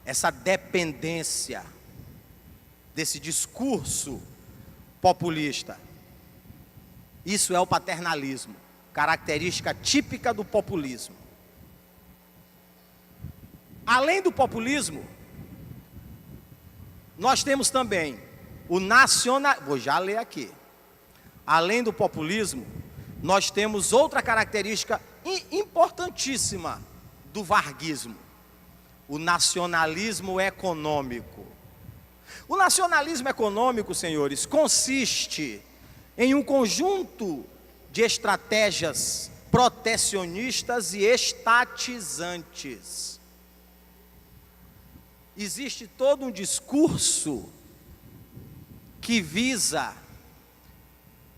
Essa dependência desse discurso populista. Isso é o paternalismo, característica típica do populismo. Além do populismo, nós temos também o nacionalismo. Vou já ler aqui. Além do populismo, nós temos outra característica importantíssima do varguismo: o nacionalismo econômico. O nacionalismo econômico, senhores, consiste em um conjunto de estratégias protecionistas e estatizantes. Existe todo um discurso que visa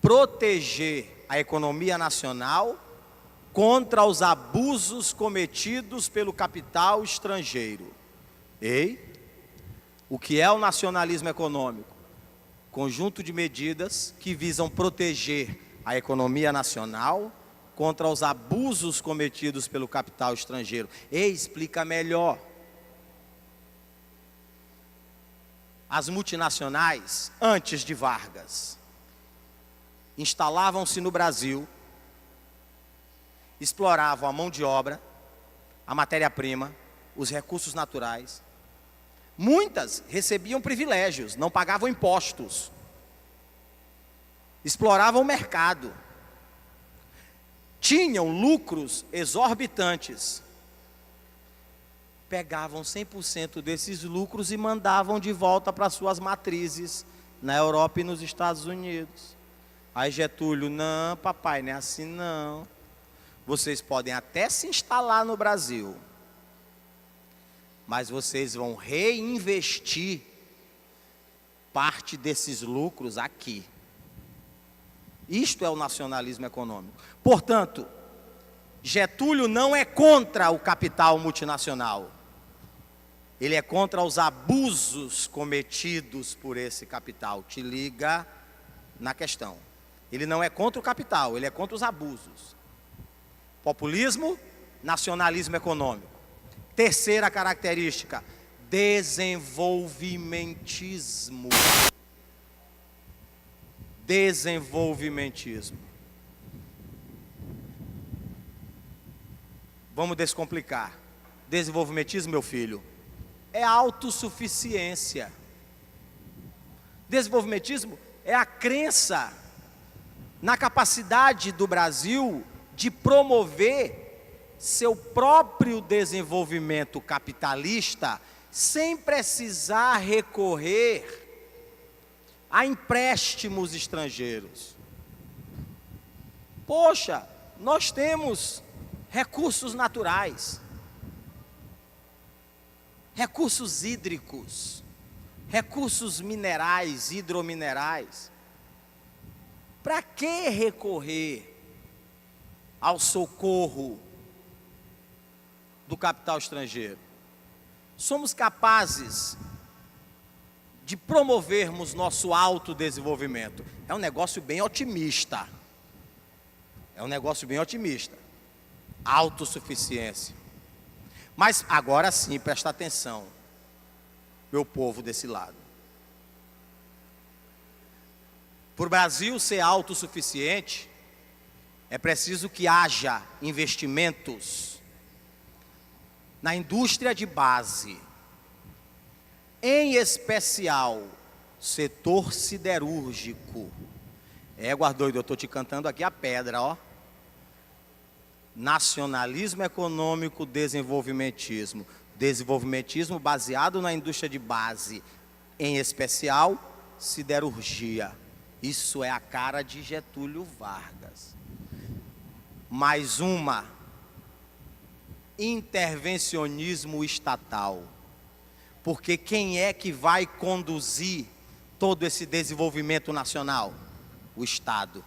proteger a economia nacional contra os abusos cometidos pelo capital estrangeiro. O que é o nacionalismo econômico? Conjunto de medidas que visam proteger a economia nacional contra os abusos cometidos pelo capital estrangeiro. Explica melhor. As multinacionais, antes de Vargas, instalavam-se no Brasil, exploravam a mão de obra, a matéria-prima, os recursos naturais. Muitas recebiam privilégios, não pagavam impostos, exploravam o mercado, tinham lucros exorbitantes, pegavam 100% desses lucros e mandavam de volta para suas matrizes na Europa e nos Estados Unidos. Aí Getúlio: não, papai, não é assim não. Vocês podem até se instalar no Brasil, mas vocês vão reinvestir parte desses lucros aqui. Isto é o nacionalismo econômico. Portanto, Getúlio não é contra o capital multinacional. Ele é contra os abusos cometidos por esse capital. Te liga na questão. Ele não é contra o capital, ele é contra os abusos. Populismo, nacionalismo econômico. Terceira característica: desenvolvimentismo. Desenvolvimentismo. Vamos descomplicar. Desenvolvimentismo, meu filho, é autossuficiência. Desenvolvimentismo é a crença na capacidade do Brasil de promover seu próprio desenvolvimento capitalista sem precisar recorrer a empréstimos estrangeiros. Poxa, nós temos recursos naturais, recursos hídricos, recursos minerais, hidrominerais. Para que recorrer ao socorro do capital estrangeiro? Somos capazes de promovermos nosso autodesenvolvimento. É um negócio bem otimista. É um negócio bem otimista. Autossuficiência. Mas agora sim, presta atenção, meu povo desse lado. Para o Brasil ser autossuficiente, é preciso que haja investimentos na indústria de base, em especial, setor siderúrgico. Doido, eu estou te cantando aqui a pedra, ó. Nacionalismo econômico, desenvolvimentismo. Desenvolvimentismo baseado na indústria de base, em especial, siderurgia. Isso é a cara de Getúlio Vargas. Mais uma, intervencionismo estatal. Porque quem é que vai conduzir todo esse desenvolvimento nacional? O Estado.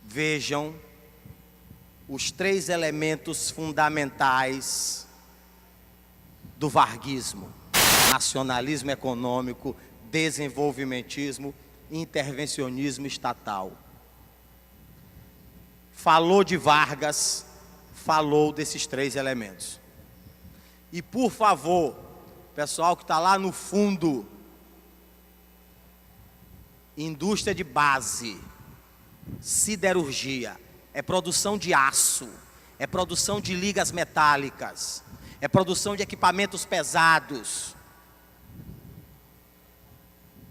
Vejam os 3 elementos fundamentais do varguismo: nacionalismo econômico, desenvolvimentismo, intervencionismo estatal. Falou de Vargas, falou desses 3 elementos. E por favor, pessoal que está lá no fundo, indústria de base, siderurgia, é produção de aço, é produção de ligas metálicas, é produção de equipamentos pesados.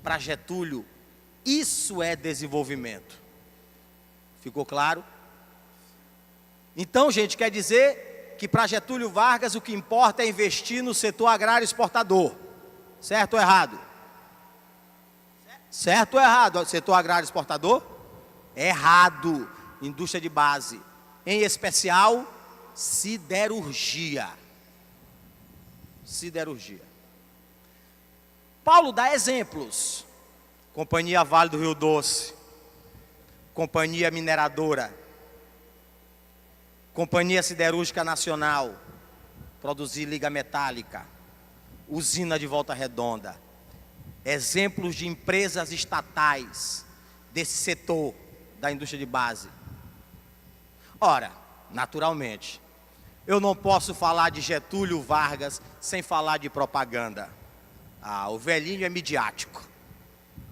Para Getúlio, isso é desenvolvimento. Ficou claro? Então, gente, quer dizer que para Getúlio Vargas o que importa é investir no setor agrário exportador. Certo ou errado? Certo ou errado? Setor agrário exportador? Errado. Indústria de base. Em especial, siderurgia. Siderurgia. Paulo dá exemplos. Companhia Vale do Rio Doce. Companhia Mineradora. Companhia Siderúrgica Nacional. Produzir liga metálica. Usina de Volta Redonda. Exemplos de empresas estatais desse setor da indústria de base. Ora, naturalmente, eu não posso falar de Getúlio Vargas sem falar de propaganda. O velhinho é midiático.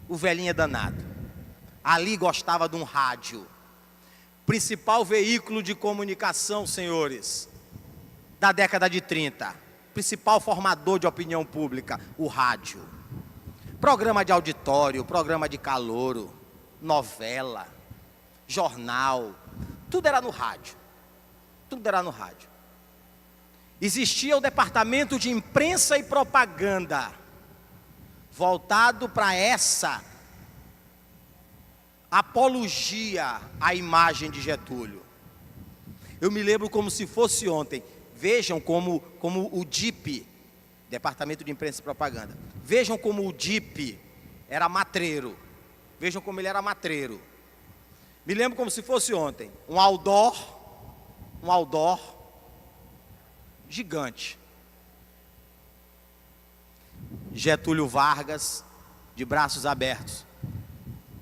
O velhinho é danado. Ali gostava de um rádio. Principal veículo de comunicação, senhores, da década de 30. Principal formador de opinião pública, o rádio. Programa de auditório, programa de calouro, novela, jornal, tudo era no rádio. Tudo era no rádio. Existia o departamento de imprensa e propaganda, voltado para essa apologia à imagem de Getúlio. Eu me lembro como se fosse ontem. Vejam como o DIP, Departamento de Imprensa e Propaganda, vejam como o DIP era matreiro. Vejam como ele era matreiro. Me lembro como se fosse ontem. Um outdoor gigante. Getúlio Vargas, de braços abertos,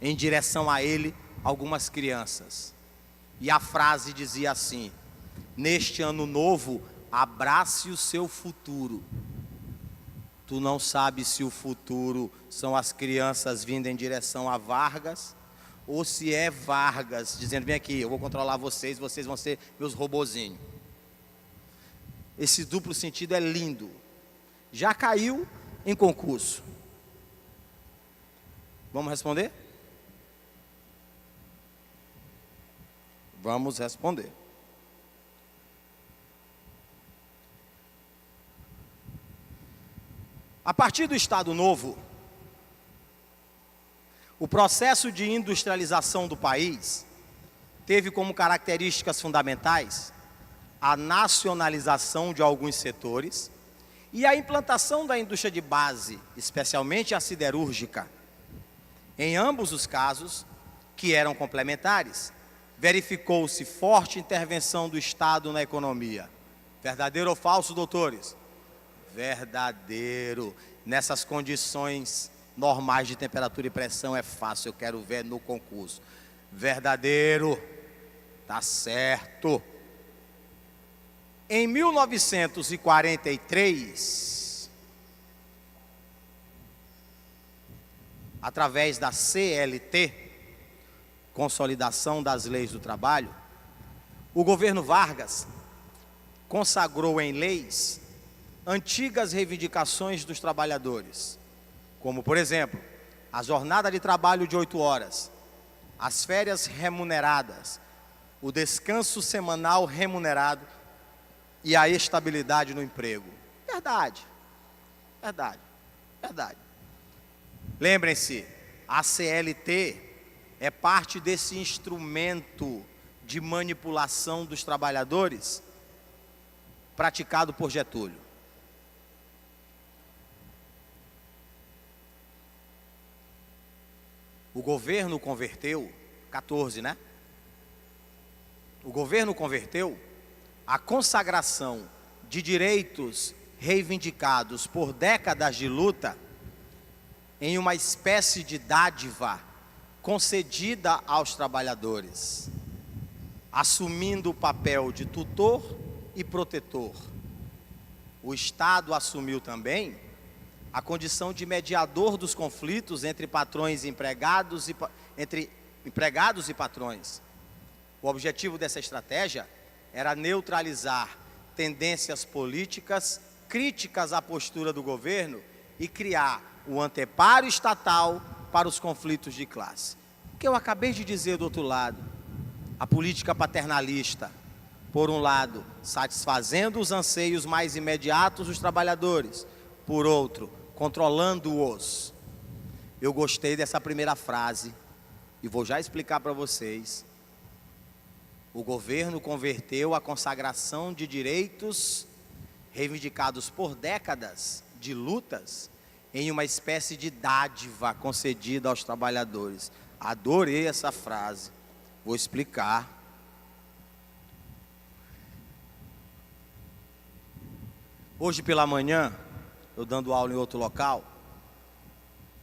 em direção a ele, algumas crianças. E a frase dizia assim: neste ano novo, abrace o seu futuro. Tu não sabes se o futuro são as crianças vindo em direção a Vargas, ou se é Vargas dizendo: vem aqui, eu vou controlar vocês, vocês vão ser meus robozinhos. Esse duplo sentido é lindo. Já caiu em concurso. Vamos responder? Vamos responder. A partir do Estado Novo, o processo de industrialização do país teve como características fundamentais a nacionalização de alguns setores e a implantação da indústria de base, especialmente a siderúrgica. Em ambos os casos, que eram complementares, verificou-se forte intervenção do Estado na economia. Verdadeiro ou falso, doutores? Verdadeiro. Nessas condições normais de temperatura e pressão é fácil, eu quero ver no concurso. Verdadeiro. Tá certo. Em 1943, através da CLT, Consolidação das Leis do Trabalho, o governo Vargas consagrou em leis antigas reivindicações dos trabalhadores, como, por exemplo, a jornada de trabalho de 8 horas, as férias remuneradas, o descanso semanal remunerado e a estabilidade no emprego. Verdade, verdade, verdade. Lembrem-se, a CLT é parte desse instrumento de manipulação dos trabalhadores praticado por Getúlio. O governo converteu, 14, né? O governo converteu a consagração de direitos reivindicados por décadas de luta em uma espécie de dádiva concedida aos trabalhadores, assumindo o papel de tutor e protetor. O Estado assumiu também a condição de mediador dos conflitos entre patrões e empregados, entre empregados e patrões. O objetivo dessa estratégia era neutralizar tendências políticas críticas à postura do governo e criar o anteparo estatal para os conflitos de classe. O que eu acabei de dizer do outro lado, a política paternalista, por um lado, satisfazendo os anseios mais imediatos dos trabalhadores, por outro, controlando-os. Eu gostei dessa primeira frase e vou já explicar para vocês. O governo converteu a consagração de direitos reivindicados por décadas de lutas em uma espécie de dádiva concedida aos trabalhadores. Adorei essa frase. Vou explicar. Hoje pela manhã, eu dando aula em outro local,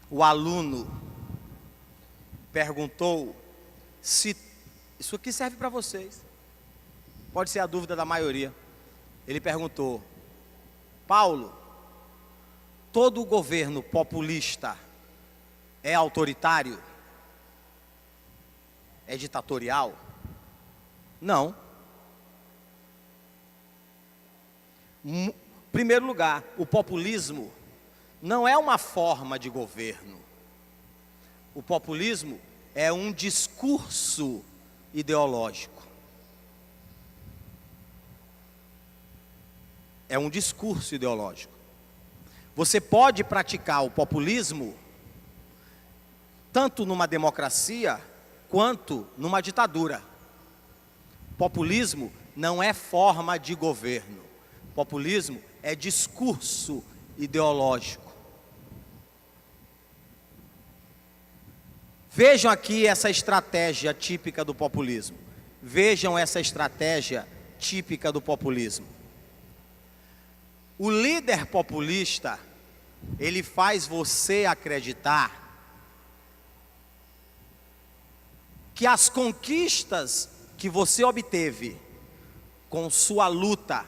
o aluno perguntou se... Isso aqui serve para vocês. Pode ser a dúvida da maioria. Ele perguntou: Paulo, todo governo populista é autoritário? É ditatorial? Não. Em primeiro lugar, o populismo não é uma forma de governo. O populismo é um discurso ideológico. É um discurso ideológico. Você pode praticar o populismo tanto numa democracia quanto numa ditadura. Populismo não é forma de governo. Populismo é discurso ideológico. Vejam aqui essa estratégia típica do populismo. Vejam essa estratégia típica do populismo. O líder populista, ele faz você acreditar que as conquistas que você obteve com sua luta,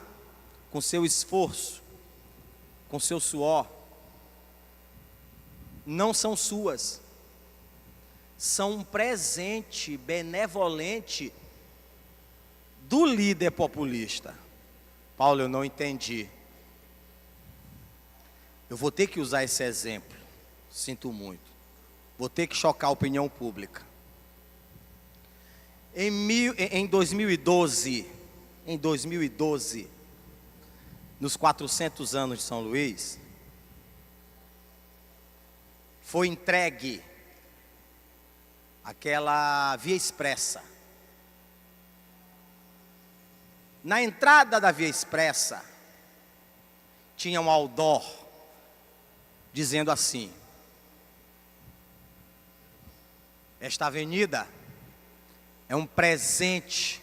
com seu esforço, com seu suor, não são suas. São um presente benevolente do líder populista. Paulo, eu não entendi. Eu vou ter que usar esse exemplo. Sinto muito. Vou ter que chocar a opinião pública. Em 2012, nos 400 anos de São Luís, foi entregue aquela via expressa. Na entrada da via expressa, tinha um outdoor dizendo assim: esta avenida é um presente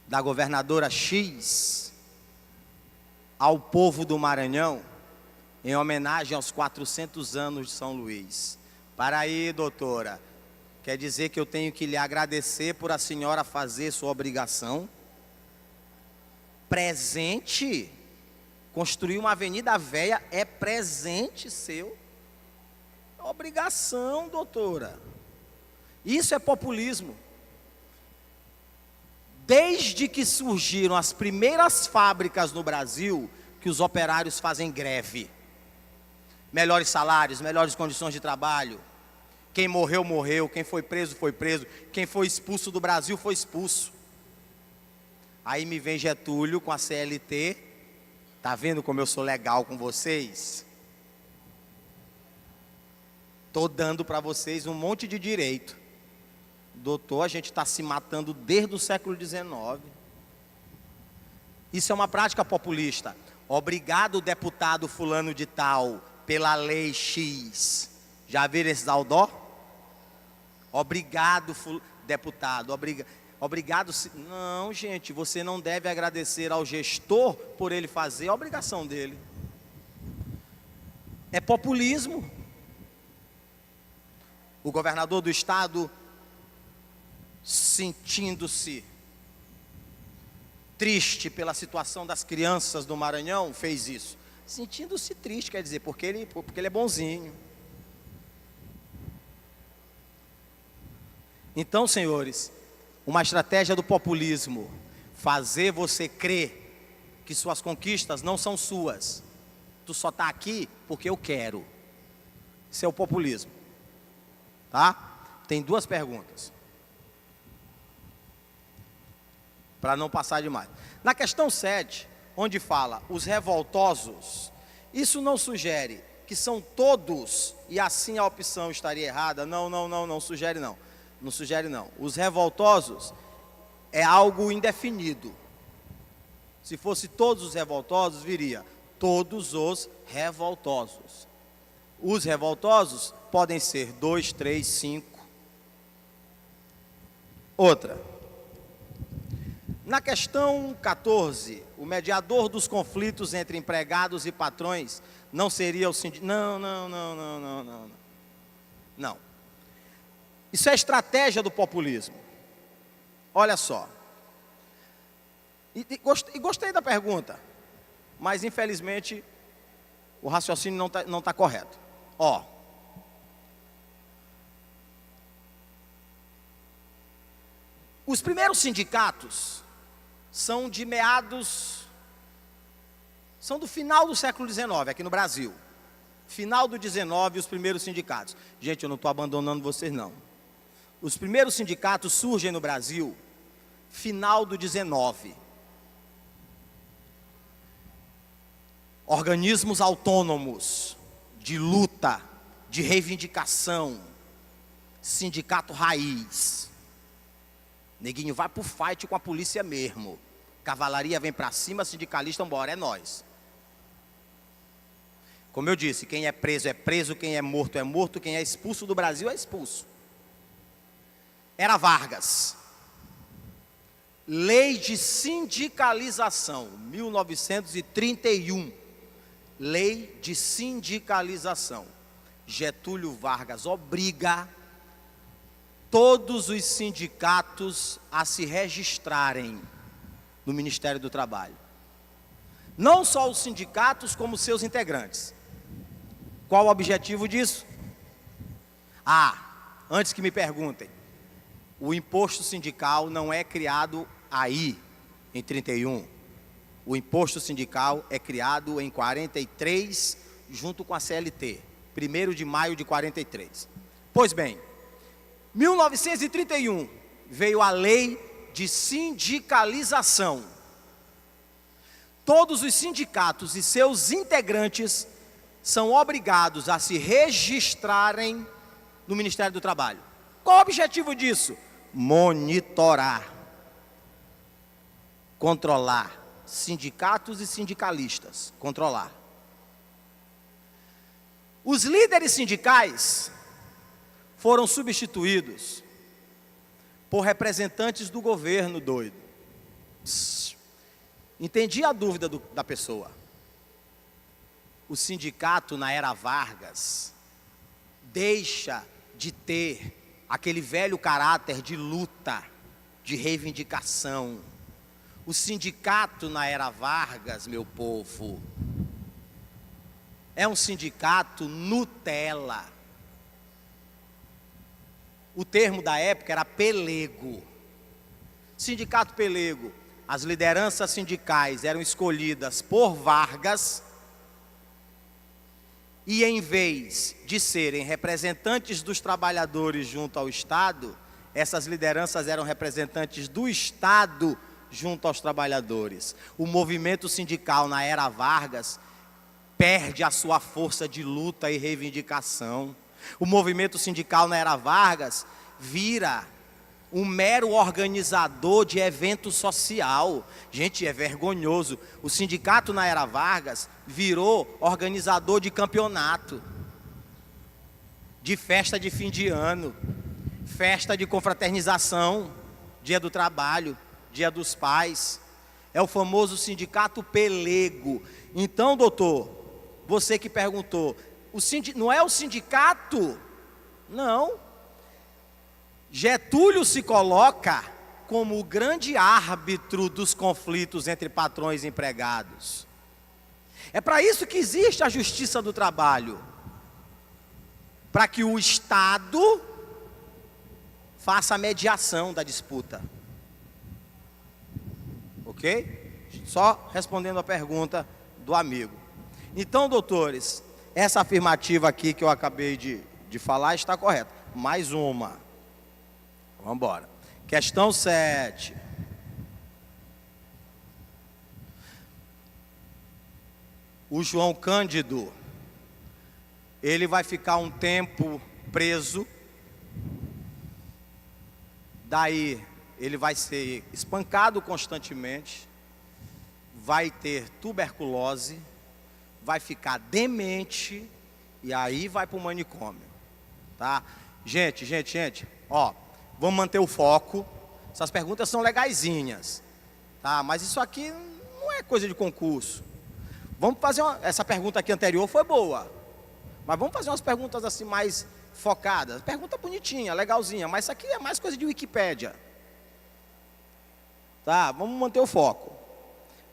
da governadora X ao povo do Maranhão, em homenagem aos 400 anos de São Luís. Para aí, doutora, quer dizer que eu tenho que lhe agradecer por a senhora fazer sua obrigação? Presente? Construir uma avenida velha é presente seu? É obrigação, doutora. Isso é populismo. Desde que surgiram as primeiras fábricas no Brasil, que os operários fazem greve. Melhores salários, melhores condições de trabalho. Quem morreu, morreu. Quem foi preso, foi preso. Quem foi expulso do Brasil, foi expulso. Aí me vem Getúlio com a CLT. Tá vendo como eu sou legal com vocês? Estou dando para vocês um monte de direito. Doutor, a gente está se matando desde o século XIX. Isso é uma prática populista. Obrigado, deputado fulano de tal, pela lei X. Já viram esse outdoor? Obrigado, deputado. Obrigado. Não, gente, você não deve agradecer ao gestor por ele fazer a obrigação dele. É populismo. O governador do estado, sentindo-se triste pela situação das crianças do Maranhão, fez isso. Sentindo-se triste, quer dizer, porque ele é bonzinho. Então, senhores, uma estratégia do populismo, fazer você crer que suas conquistas não são suas. Tu só está aqui porque eu quero. Isso é o populismo. Tá? Tem duas perguntas. Para não passar demais. Na questão 7, onde fala os revoltosos, isso não sugere que são todos, e assim a opção estaria errada. Não sugere não. Não sugere não. Os revoltosos é algo indefinido. Se fosse todos os revoltosos, viria todos os revoltosos. Os revoltosos podem ser 2, 3, 5. Outra. Na questão 14, o mediador dos conflitos entre empregados e patrões não seria o sindicato. Não. Isso é estratégia do populismo. Olha só. E gostei da pergunta, mas infelizmente o raciocínio não tá correto. Ó. Os primeiros sindicatos são são do final do século XIX, aqui no Brasil. Final do XIX, os primeiros sindicatos. Gente, eu não estou abandonando vocês, não. Os primeiros sindicatos surgem no Brasil, final do XIX. Organismos autônomos, de luta, de reivindicação, sindicato raiz. Neguinho vai pro fight com a polícia mesmo. Cavalaria vem pra cima, sindicalista, embora, é nós. Como eu disse, quem é preso, quem é morto, quem é expulso do Brasil é expulso. Era Vargas. Lei de sindicalização, 1931. Lei de sindicalização. Getúlio Vargas obriga todos os sindicatos a se registrarem no Ministério do Trabalho. Não só os sindicatos, como seus integrantes. Qual o objetivo disso? Antes que me perguntem, o imposto sindical não é criado aí, em 31. O imposto sindical é criado em 43, junto com a CLT. 1º de maio de 43. Pois bem, 1931, veio a lei de sindicalização. Todos os sindicatos e seus integrantes são obrigados a se registrarem no Ministério do Trabalho. Qual o objetivo disso? Monitorar, controlar sindicatos e sindicalistas, controlar. Os líderes sindicais foram substituídos por representantes do governo doido. Entendi a dúvida da pessoa. O sindicato na era Vargas deixa de ter aquele velho caráter de luta, de reivindicação. O sindicato na era Vargas, meu povo, é um sindicato Nutella. O termo da época era pelego. Sindicato pelego. As lideranças sindicais eram escolhidas por Vargas e, em vez de serem representantes dos trabalhadores junto ao Estado, essas lideranças eram representantes do Estado junto aos trabalhadores. O movimento sindical na era Vargas perde a sua força de luta e reivindicação. O movimento sindical na era Vargas vira um mero organizador de evento social. Gente, é vergonhoso. O sindicato na era Vargas virou organizador de campeonato, de festa de fim de ano, festa de confraternização, dia do trabalho, dia dos pais. É o famoso sindicato pelego. Então, doutor, você que perguntou, não é o sindicato? Não. Getúlio se coloca como o grande árbitro dos conflitos entre patrões e empregados. É para isso que existe a Justiça do Trabalho, para que o Estado faça a mediação da disputa. Ok? Só respondendo a pergunta do amigo. Então, doutores, essa afirmativa aqui que eu acabei de falar está correta. Mais uma. Vamos embora. Questão 7. O João Cândido, ele vai ficar um tempo preso. Daí, ele vai ser espancado constantemente, vai ter tuberculose, vai ficar demente e aí vai para o manicômio, tá? Gente, ó, vamos manter o foco. Essas perguntas são legaisinhas, tá? Mas isso aqui não é coisa de concurso. Vamos fazer essa pergunta aqui anterior foi boa, mas vamos fazer umas perguntas assim mais focadas. Pergunta bonitinha, legalzinha, mas isso aqui é mais coisa de Wikipédia. Tá, vamos manter o foco.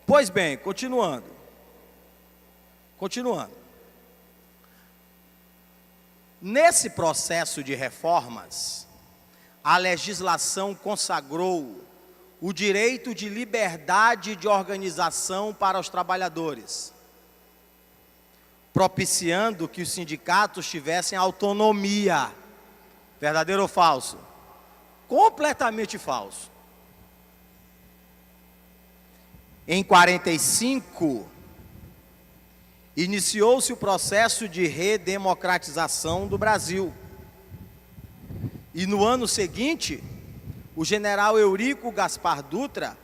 Pois bem, continuando. Nesse processo de reformas, a legislação consagrou o direito de liberdade de organização para os trabalhadores, propiciando que os sindicatos tivessem autonomia. Verdadeiro ou falso? Completamente falso. Em 45, iniciou-se o processo de redemocratização do Brasil. E no ano seguinte, o general Eurico Gaspar Dutra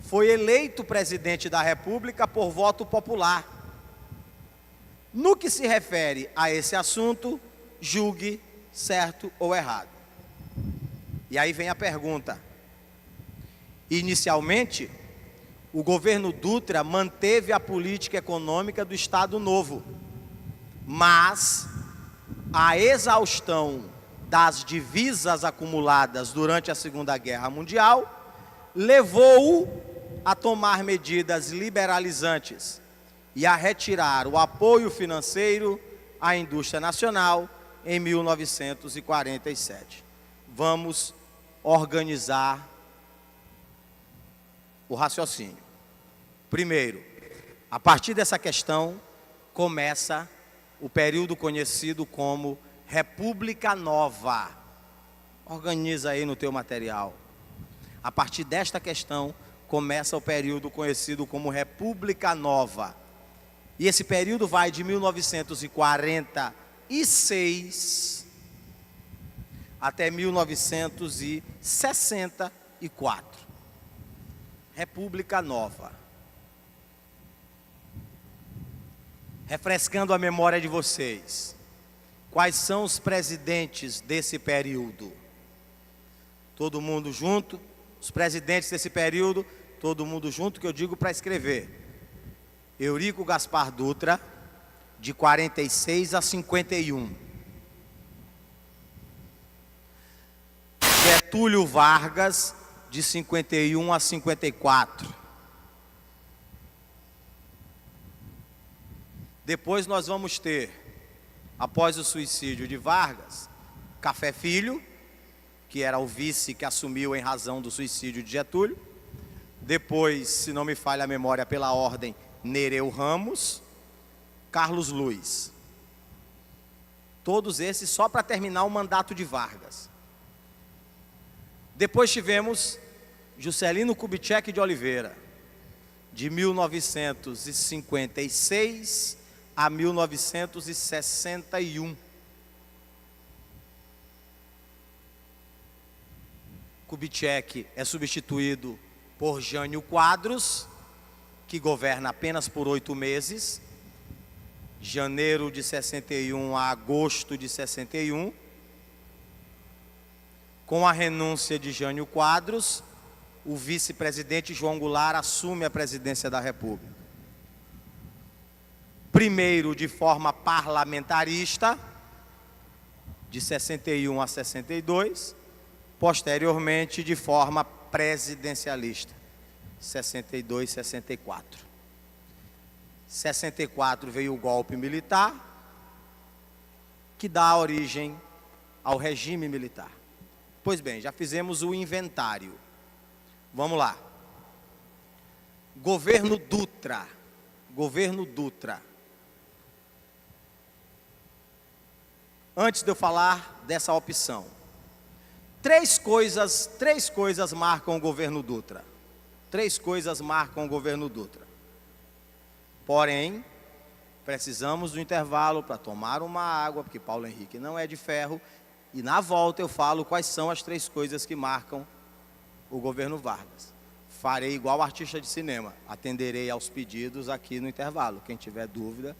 foi eleito presidente da República por voto popular. No que se refere a esse assunto, julgue certo ou errado. E aí vem a pergunta. Inicialmente, o governo Dutra manteve a política econômica do Estado Novo, mas a exaustão das divisas acumuladas durante a Segunda Guerra Mundial levou-o a tomar medidas liberalizantes e a retirar o apoio financeiro à indústria nacional em 1947. Vamos organizar o raciocínio. Primeiro, a partir dessa questão, começa o período conhecido como República Nova. Organiza aí no teu material. A partir desta questão, começa o período conhecido como República Nova. E esse período vai de 1946 até 1964. República Nova. Refrescando a memória de vocês, quais são os presidentes desse período? Todo mundo junto? Os presidentes desse período, todo mundo junto, que eu digo para escrever. Eurico Gaspar Dutra, de 46 a 51. Getúlio Vargas, de 51 a 54. Depois nós vamos ter, após o suicídio de Vargas, Café Filho, que era o vice que assumiu em razão do suicídio de Getúlio. Depois, se não me falha a memória pela ordem, Nereu Ramos, Carlos Luiz. Todos esses só para terminar o mandato de Vargas. Depois tivemos Juscelino Kubitschek de Oliveira, de 1956 a 1961. Kubitschek é substituído por Jânio Quadros, que governa apenas por 8 meses, janeiro de 61 a agosto de 61. Com a renúncia de Jânio Quadros, o vice-presidente João Goulart assume a presidência da República. Primeiro de forma parlamentarista, de 61 a 62, posteriormente de forma presidencialista, 62 e 64. 64 veio o golpe militar, que dá origem ao regime militar. Pois bem, já fizemos o inventário. Vamos lá. Governo Dutra. Governo Dutra. Antes de eu falar dessa opção, três coisas marcam o governo Dutra. Três coisas marcam o governo Dutra. Porém, precisamos do intervalo para tomar uma água, porque Paulo Henrique não é de ferro. E na volta eu falo quais são as três coisas que marcam o governo Vargas. Farei igual artista de cinema, atenderei aos pedidos aqui no intervalo. Quem tiver dúvida,